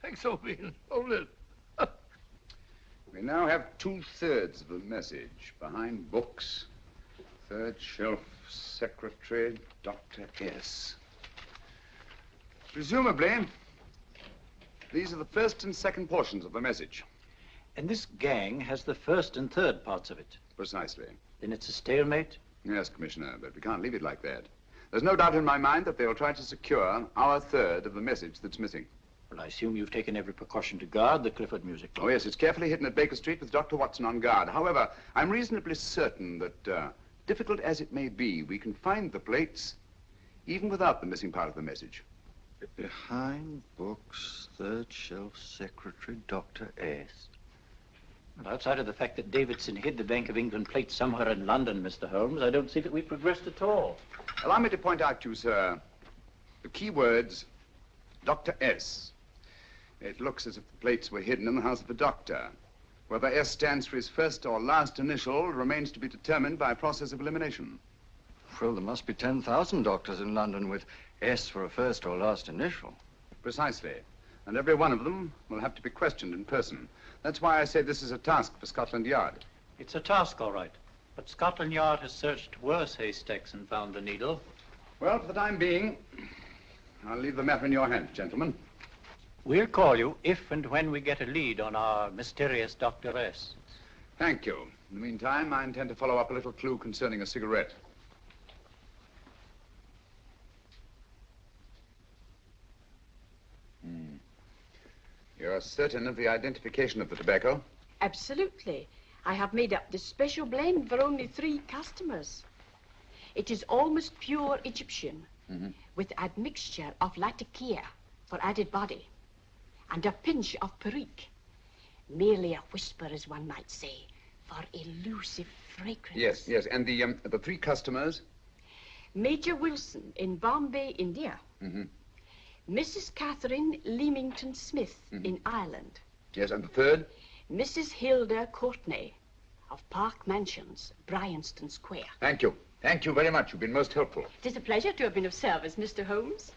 Thanks, Owen. Hold it. We now have 2/3 of the message. Behind books, third shelf, secretary, Dr. S. Presumably, these are the first and second portions of the message. And this gang has the first and third parts of it. Precisely. Then it's a stalemate? Yes, Commissioner, but we can't leave it like that. There's no doubt in my mind that they'll try to secure our third of the message that's missing. Well, I assume you've taken every precaution to guard the Clifford music. Oh, yes, it's carefully hidden at Baker Street with Dr. Watson on guard. However, I'm reasonably certain that, difficult as it may be, we can find the plates even without the missing part of the message. Behind books, third shelf, secretary, Dr. S. Well, outside of the fact that Davidson hid the Bank of England plate somewhere in London, Mr. Holmes, I don't see that we've progressed at all. Allow me to point out to you, sir, the key words, Dr. S. It looks as if the plates were hidden in the house of the doctor. Whether S stands for his first or last initial remains to be determined by a process of elimination. Well, there must be 10,000 doctors in London with S for a first or last initial. Precisely. And every one of them will have to be questioned in person. That's why I say this is a task for Scotland Yard. It's a task, all right. But Scotland Yard has searched worse haystacks and found the needle. Well, for the time being, I'll leave the matter in your hands, gentlemen. We'll call you if and when we get a lead on our mysterious Dr. S. Thank you. In the meantime, I intend to follow up a little clue concerning a cigarette. You're certain of the identification of the tobacco? Absolutely. I have made up this special blend for only 3 customers. It is almost pure Egyptian, with admixture of latakia for added body, and a pinch of perique. Merely a whisper, as one might say, for elusive fragrance. Yes, yes. And the 3 customers? Major Wilson in Bombay, India. Mrs. Catherine Leamington Smith in Ireland. Yes, and the third? Mrs. Hilda Courtney of Park Mansions, Bryanston Square. Thank you. Thank you very much. You've been most helpful. It is a pleasure to have been of service, Mr. Holmes.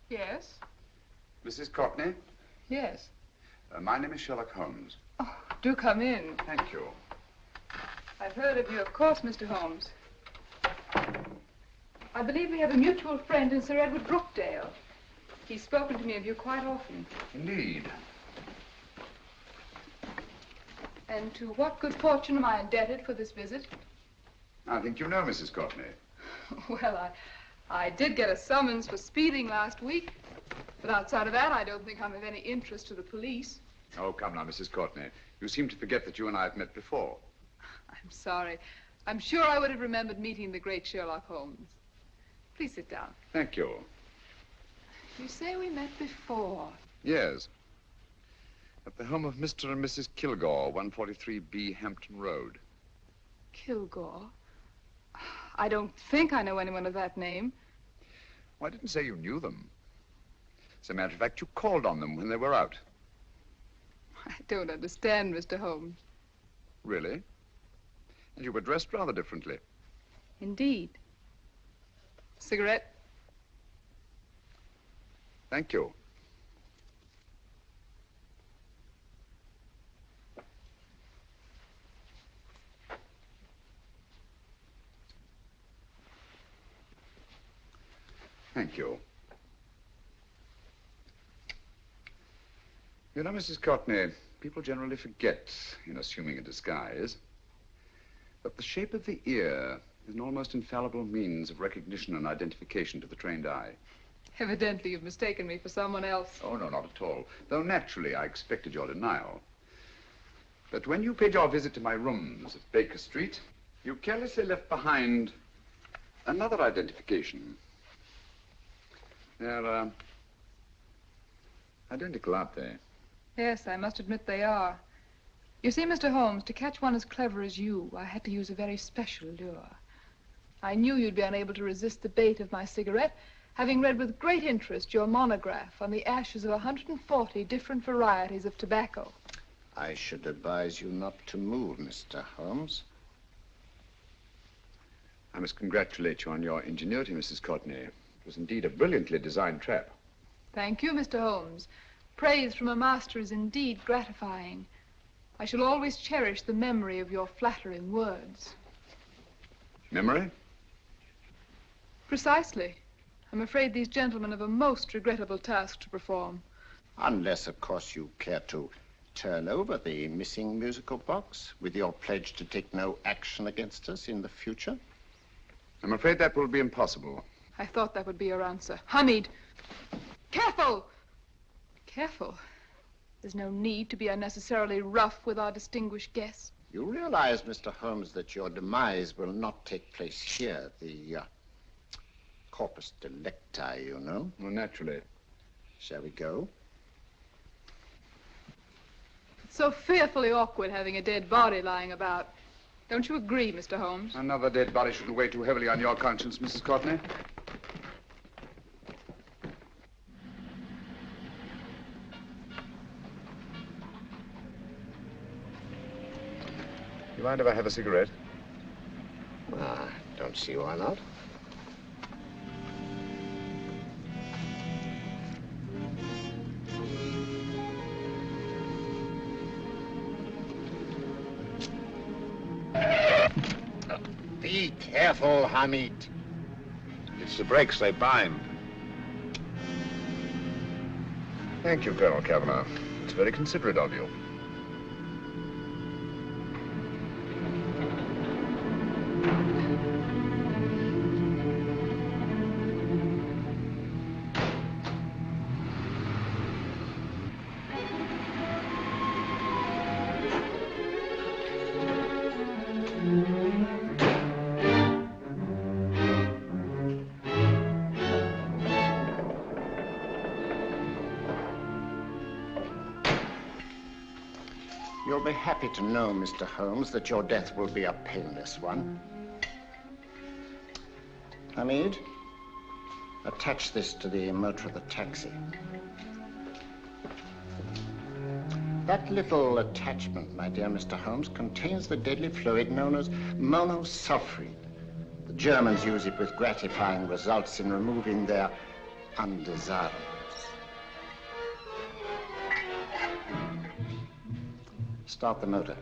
Yes? Mrs. Courtney? Yes. My name is Sherlock Holmes. Oh, do come in. Thank you. I've heard of you, of course, Mr. Holmes. I believe we have a mutual friend in Sir Edward Brookdale. He's spoken to me of you quite often. Indeed. And to what good fortune am I indebted for this visit? I think you know Mrs. Courtney. Well, I did get a summons for speeding last week. But outside of that, I don't think I'm of any interest to the police. Oh, come now, Mrs. Courtney. You seem to forget that you and I have met before. I'm sorry. I'm sure I would have remembered meeting the great Sherlock Holmes. Please sit down. Thank you. You say we met before. Yes. At the home of Mr. and Mrs. Kilgore, 143B Hampton Road. Kilgore? I don't think I know anyone of that name. Well, I didn't say you knew them. As a matter of fact, you called on them when they were out. I don't understand, Mr. Holmes. Really? And you were dressed rather differently. Indeed. Cigarette? Thank you. Thank you. You know, Mrs. Courtney, People generally forget in assuming a disguise that the shape of the ear is an almost infallible means of recognition and identification to the trained eye. Evidently, you've mistaken me for someone else. Oh, no, not at all. Though naturally, I expected your denial. But when you paid your visit to my rooms at Baker Street, you carelessly left behind another identification. They're, identical, aren't they? Yes, I must admit they are. You see, Mr. Holmes, to catch one as clever as you, I had to use a very special lure. I knew you'd be unable to resist the bait of my cigarette, having read with great interest your monograph on the ashes of 140 different varieties of tobacco. I should advise you not to move, Mr. Holmes. I must congratulate you on your ingenuity, Mrs. Courtney. It was indeed a brilliantly designed trap. Thank you, Mr. Holmes. Praise from a master is indeed gratifying. I shall always cherish the memory of your flattering words. Memory? Precisely. I'm afraid these gentlemen have a most regrettable task to perform. Unless, of course, you care to turn over the missing musical box with your pledge to take no action against us in the future. I'm afraid that will be impossible. I thought that would be your answer. Hamid! Careful! Careful. There's no need to be unnecessarily rough with our distinguished guest. You realize, Mr. Holmes, that your demise will not take place here. The corpus delicti, you know. Well, naturally. Shall we go? It's so fearfully awkward having a dead body lying about. Don't you agree, Mr. Holmes? Another dead body shouldn't weigh too heavily on your conscience, Mrs. Courtney. You mind if I have a cigarette? Don't see why not. Be careful, Hamid. It's the brakes, they bind. Thank you, Colonel Cavanaugh. It's very considerate of you. You'll be happy to know, Mr. Holmes, that your death will be a painless one. Hamid, attach this to the motor of the taxi. That little attachment, my dear Mr. Holmes, contains the deadly fluid known as monosulfide. The Germans use it with gratifying results in removing their undesirables. Start the motor.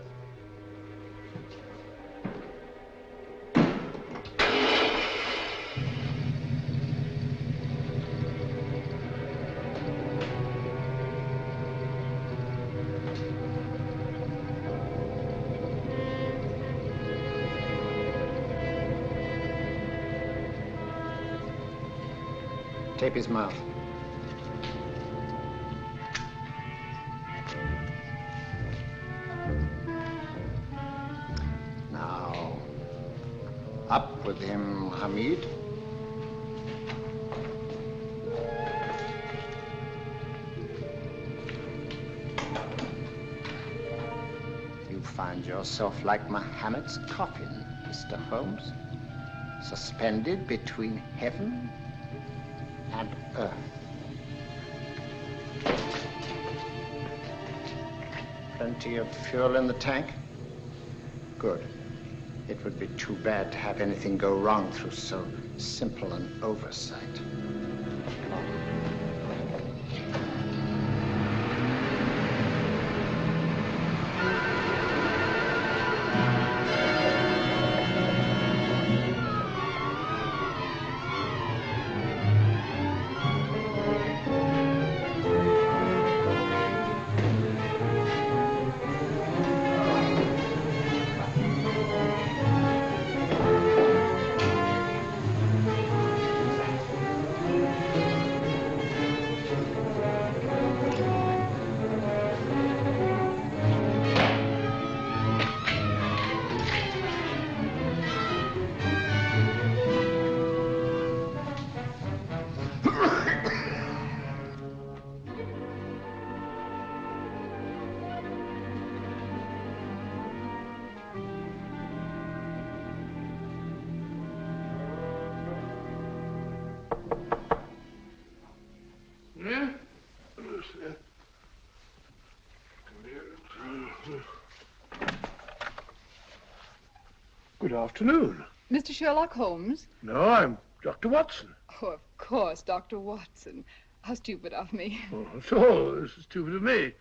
Tape his mouth. Now, up with him, Hamid. You find yourself like Muhammad's coffin, Mr. Holmes, suspended between heaven and earth. Plenty of fuel in the tank? Good. It would be too bad to have anything go wrong through so simple an oversight. Good afternoon. Mr. Sherlock Holmes? No, I'm Dr. Watson. Oh, of course, Dr. Watson. How stupid of me. Oh, so, this is stupid of me.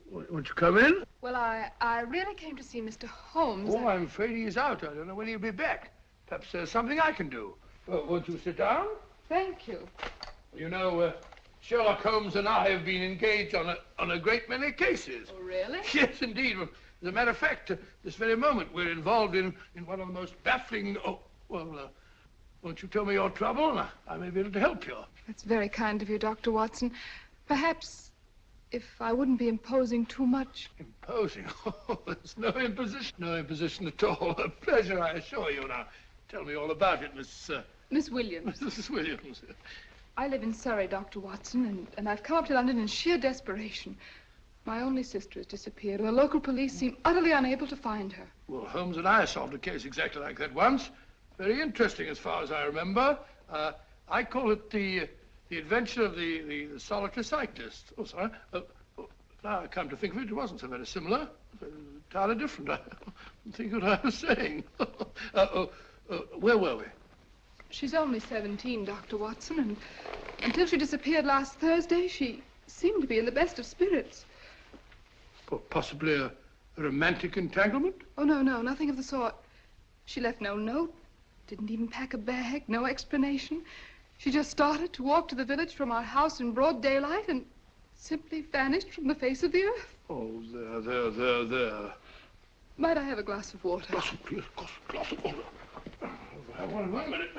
Won't you come in? Well, I really came to see Mr. Holmes. Oh, I'm afraid he's out. I don't know when he'll be back. Perhaps there's something I can do. Won't you sit down? Thank you. You know, Sherlock Holmes and I have been engaged on a great many cases. Oh, really? Yes, indeed. As a matter of fact, this very moment, we're involved in one of the most baffling... Oh, well, won't you tell me your trouble, and I may be able to help you. That's very kind of you, Dr. Watson. Perhaps if I wouldn't be imposing too much. Imposing? Oh, there's no imposition. No imposition at all. A pleasure, I assure you. Now, tell me all about it, Miss Williams. Mrs. Williams. I live in Surrey, Dr. Watson, and I've come up to London in sheer desperation. My only sister has disappeared, and the local police seem utterly unable to find her. Well, Holmes and I solved a case exactly like that once. Very interesting, as far as I remember. I call it the adventure of the solitary cyclist. Oh, sorry. Now I come to think of it, it wasn't so very similar. Entirely different. I don't think what I was saying. Where were we? She's only 17, Dr. Watson, and until she disappeared last Thursday, she seemed to be in the best of spirits. Possibly a romantic entanglement? Oh, no, nothing of the sort. She left no note, didn't even pack a bag, no explanation. She just started to walk to the village from our house in broad daylight and simply vanished from the face of the earth. Oh, there. Might I have a glass of water? Glass of water. One minute.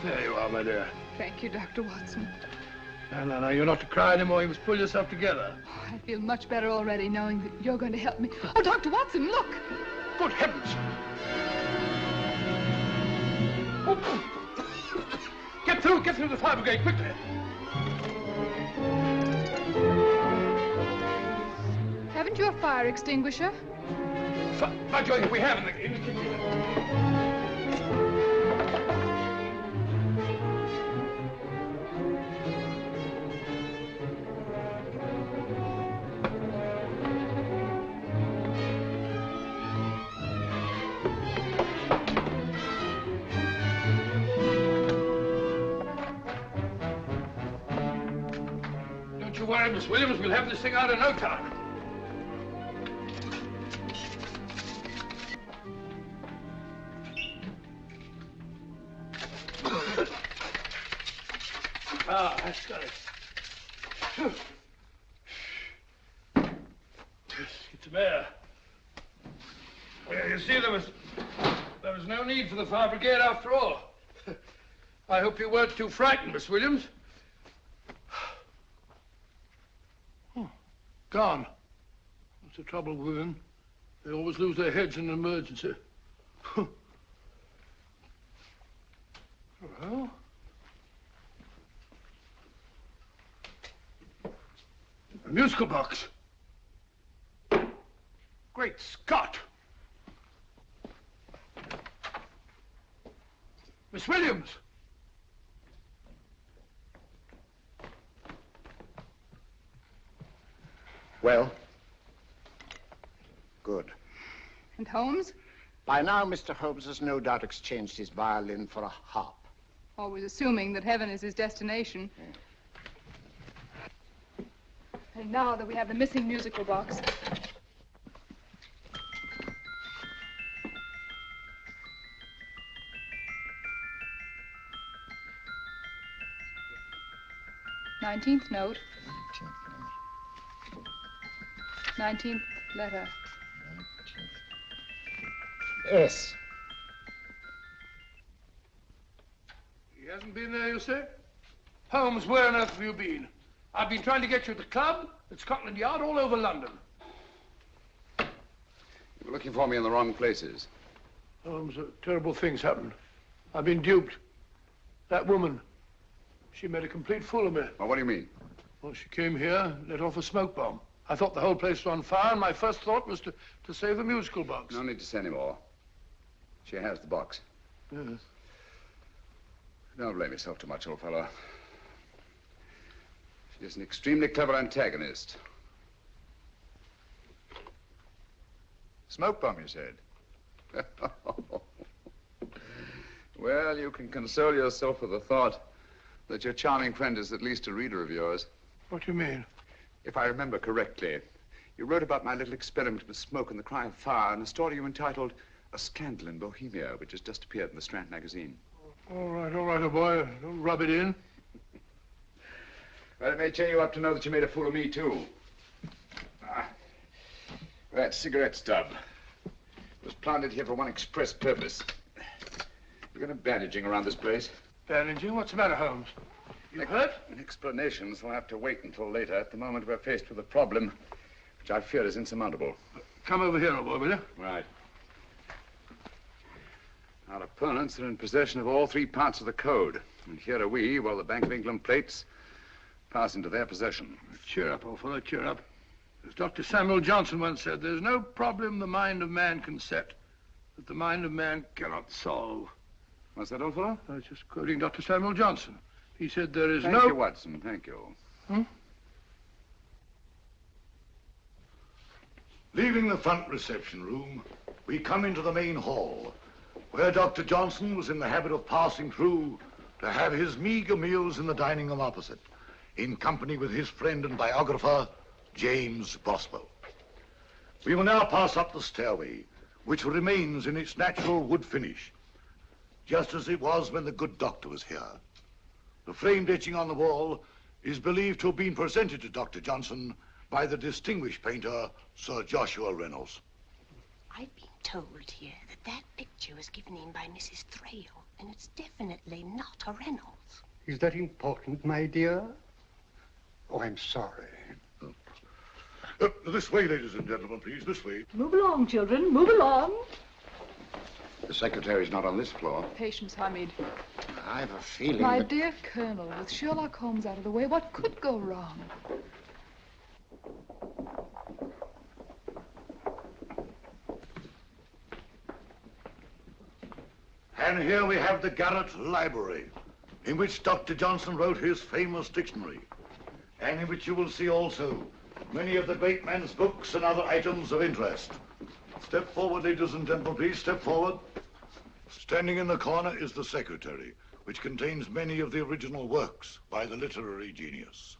There you are, my dear. Thank you, Dr. Watson. No, you're not to cry anymore. You must pull yourself together. Oh, I feel much better already knowing that you're going to help me. Oh, Dr. Watson, look! Good heavens! Get through the fire brigade, quickly! Haven't you a fire extinguisher? By Jove, we have in the kitchen. Don't you worry, Miss Williams. We'll have this thing out in no time. That's got it. Get some air. Well, you see, there was no need for the fire brigade after all. I hope you weren't too frightened, Miss Williams. Oh, gone. That's the trouble with women. They always lose their heads in an emergency. Well... a musical box. Great Scott! Miss Williams! Well? Good. And Holmes? By now, Mr. Holmes has no doubt exchanged his violin for a harp. Always assuming that heaven is his destination. Yeah. And now that we have the missing musical box. Nineteenth note. 19th letter. Yes. He hasn't been there, you say? Holmes, where on earth have you been? I've been trying to get you at the club, at Scotland Yard, all over London. You You're looking for me in the wrong places. Holmes, terrible things happened. I've been duped. That woman, she made a complete fool of me. Well, what do you mean? Well, she came here, let off a smoke bomb. I thought the whole place was on fire, and my first thought was to save the musical box. No need to say any more. She has the box. Yes. Don't blame yourself too much, old fellow. She's an extremely clever antagonist. Smoke bomb, you said? Well, you can console yourself with the thought that your charming friend is at least a reader of yours. What do you mean? If I remember correctly, you wrote about my little experiment with smoke and the cry of fire in a story you entitled A Scandal in Bohemia, which has just appeared in the Strand magazine. All right, old boy. Don't rub it in. Well, it may cheer you up to know that you made a fool of me, too. That cigarette stub was planted here for one express purpose. We're going to bandaging around this place. Bandaging? What's the matter, Holmes? You hurt? Explanations will have to wait until later. At the moment, we're faced with a problem which I fear is insurmountable. Come over here, old boy, will you? Right. Our opponents are in possession of all three parts of the code. And here are we, while the Bank of England plates pass into their possession. Cheer up, old fellow, cheer up. As Dr. Samuel Johnson once said, there's no problem the mind of man can set that the mind of man cannot solve. What's that, old fellow? I was just quoting Dr. Samuel Johnson. He said there is Thank you, Watson. Thank you. Leaving the front reception room, we come into the main hall, where Dr. Johnson was in the habit of passing through to have his meager meals in the dining room opposite, in company with his friend and biographer, James Boswell. We will now pass up the stairway, which remains in its natural wood finish, just as it was when the good doctor was here. The framed etching on the wall is believed to have been presented to Dr. Johnson by the distinguished painter, Sir Joshua Reynolds. I've been told here that picture was given in by Mrs. Thrale, and it's definitely not a Reynolds. Is that important, my dear? Oh, I'm sorry. This way, ladies and gentlemen, please, this way. Move along, children, move along. The secretary's not on this floor. Patience, Hamid. I have a feeling My that... dear Colonel, with Sherlock Holmes out of the way, what could go wrong? And here we have the Garrett Library, in which Dr. Johnson wrote his famous dictionary, and in which you will see also many of the great man's books and other items of interest. Step forward, ladies and gentlemen, please, step forward. Standing in the corner is the secretary, which contains many of the original works by the literary genius.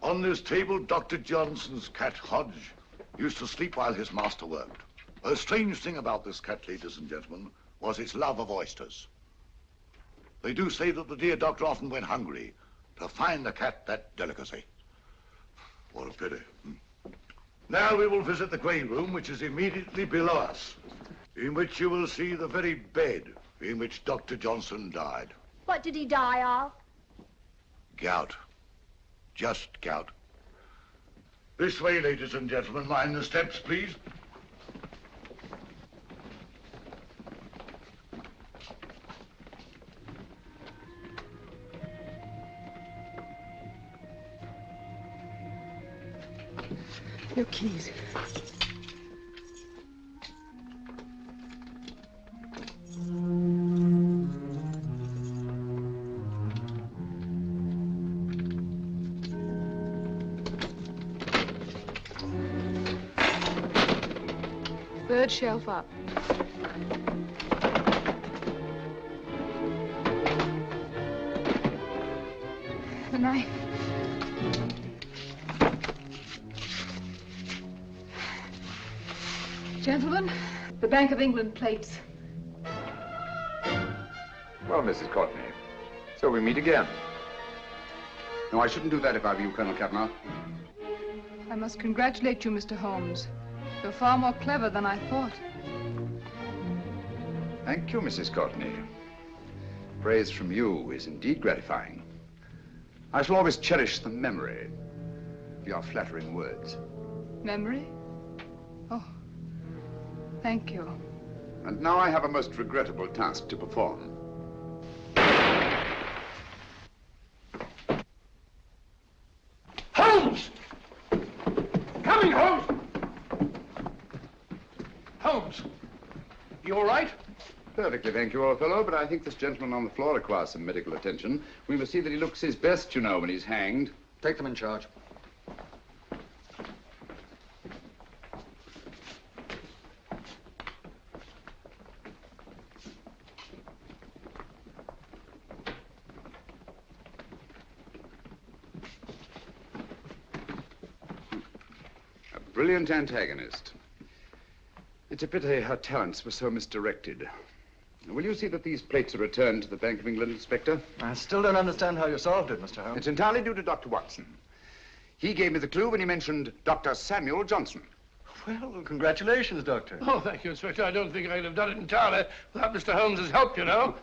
On this table, Dr. Johnson's cat, Hodge, used to sleep while his master worked. A strange thing about this cat, ladies and gentlemen, was its love of oysters. They do say that the dear doctor often went hungry to find the cat that delicacy. What a pity. Now we will visit the grey room, which is immediately below us, in which you will see the very bed in which Dr. Johnson died. What did he die of? Gout. Just gout. This way, ladies and gentlemen. Mind the steps, please. Your keys. Third shelf up. The knife. Gentlemen, the Bank of England plates. Well, Mrs. Courtney, so we meet again. No, I shouldn't do that if I were you, Colonel Kavanaugh. I must congratulate you, Mr. Holmes. You're far more clever than I thought. Thank you, Mrs. Courtney. Praise from you is indeed gratifying. I shall always cherish the memory of your flattering words. Memory? Oh. Thank you. And now I have a most regrettable task to perform. Holmes! Coming, Holmes! Holmes, you all right? Perfectly, thank you, old fellow, but I think this gentleman on the floor requires some medical attention. We must see that he looks his best, you know, when he's hanged. Take them in charge. Brilliant antagonist. It's a pity her talents were so misdirected. Will you see that these plates are returned to the Bank of England, Inspector? I still don't understand how you solved it, Mr. Holmes. It's entirely due to Dr. Watson. He gave me the clue when he mentioned Dr. Samuel Johnson. Well, congratulations, Doctor. Oh, thank you, Inspector. I don't think I'd have done it entirely without Mr. Holmes's help, you know.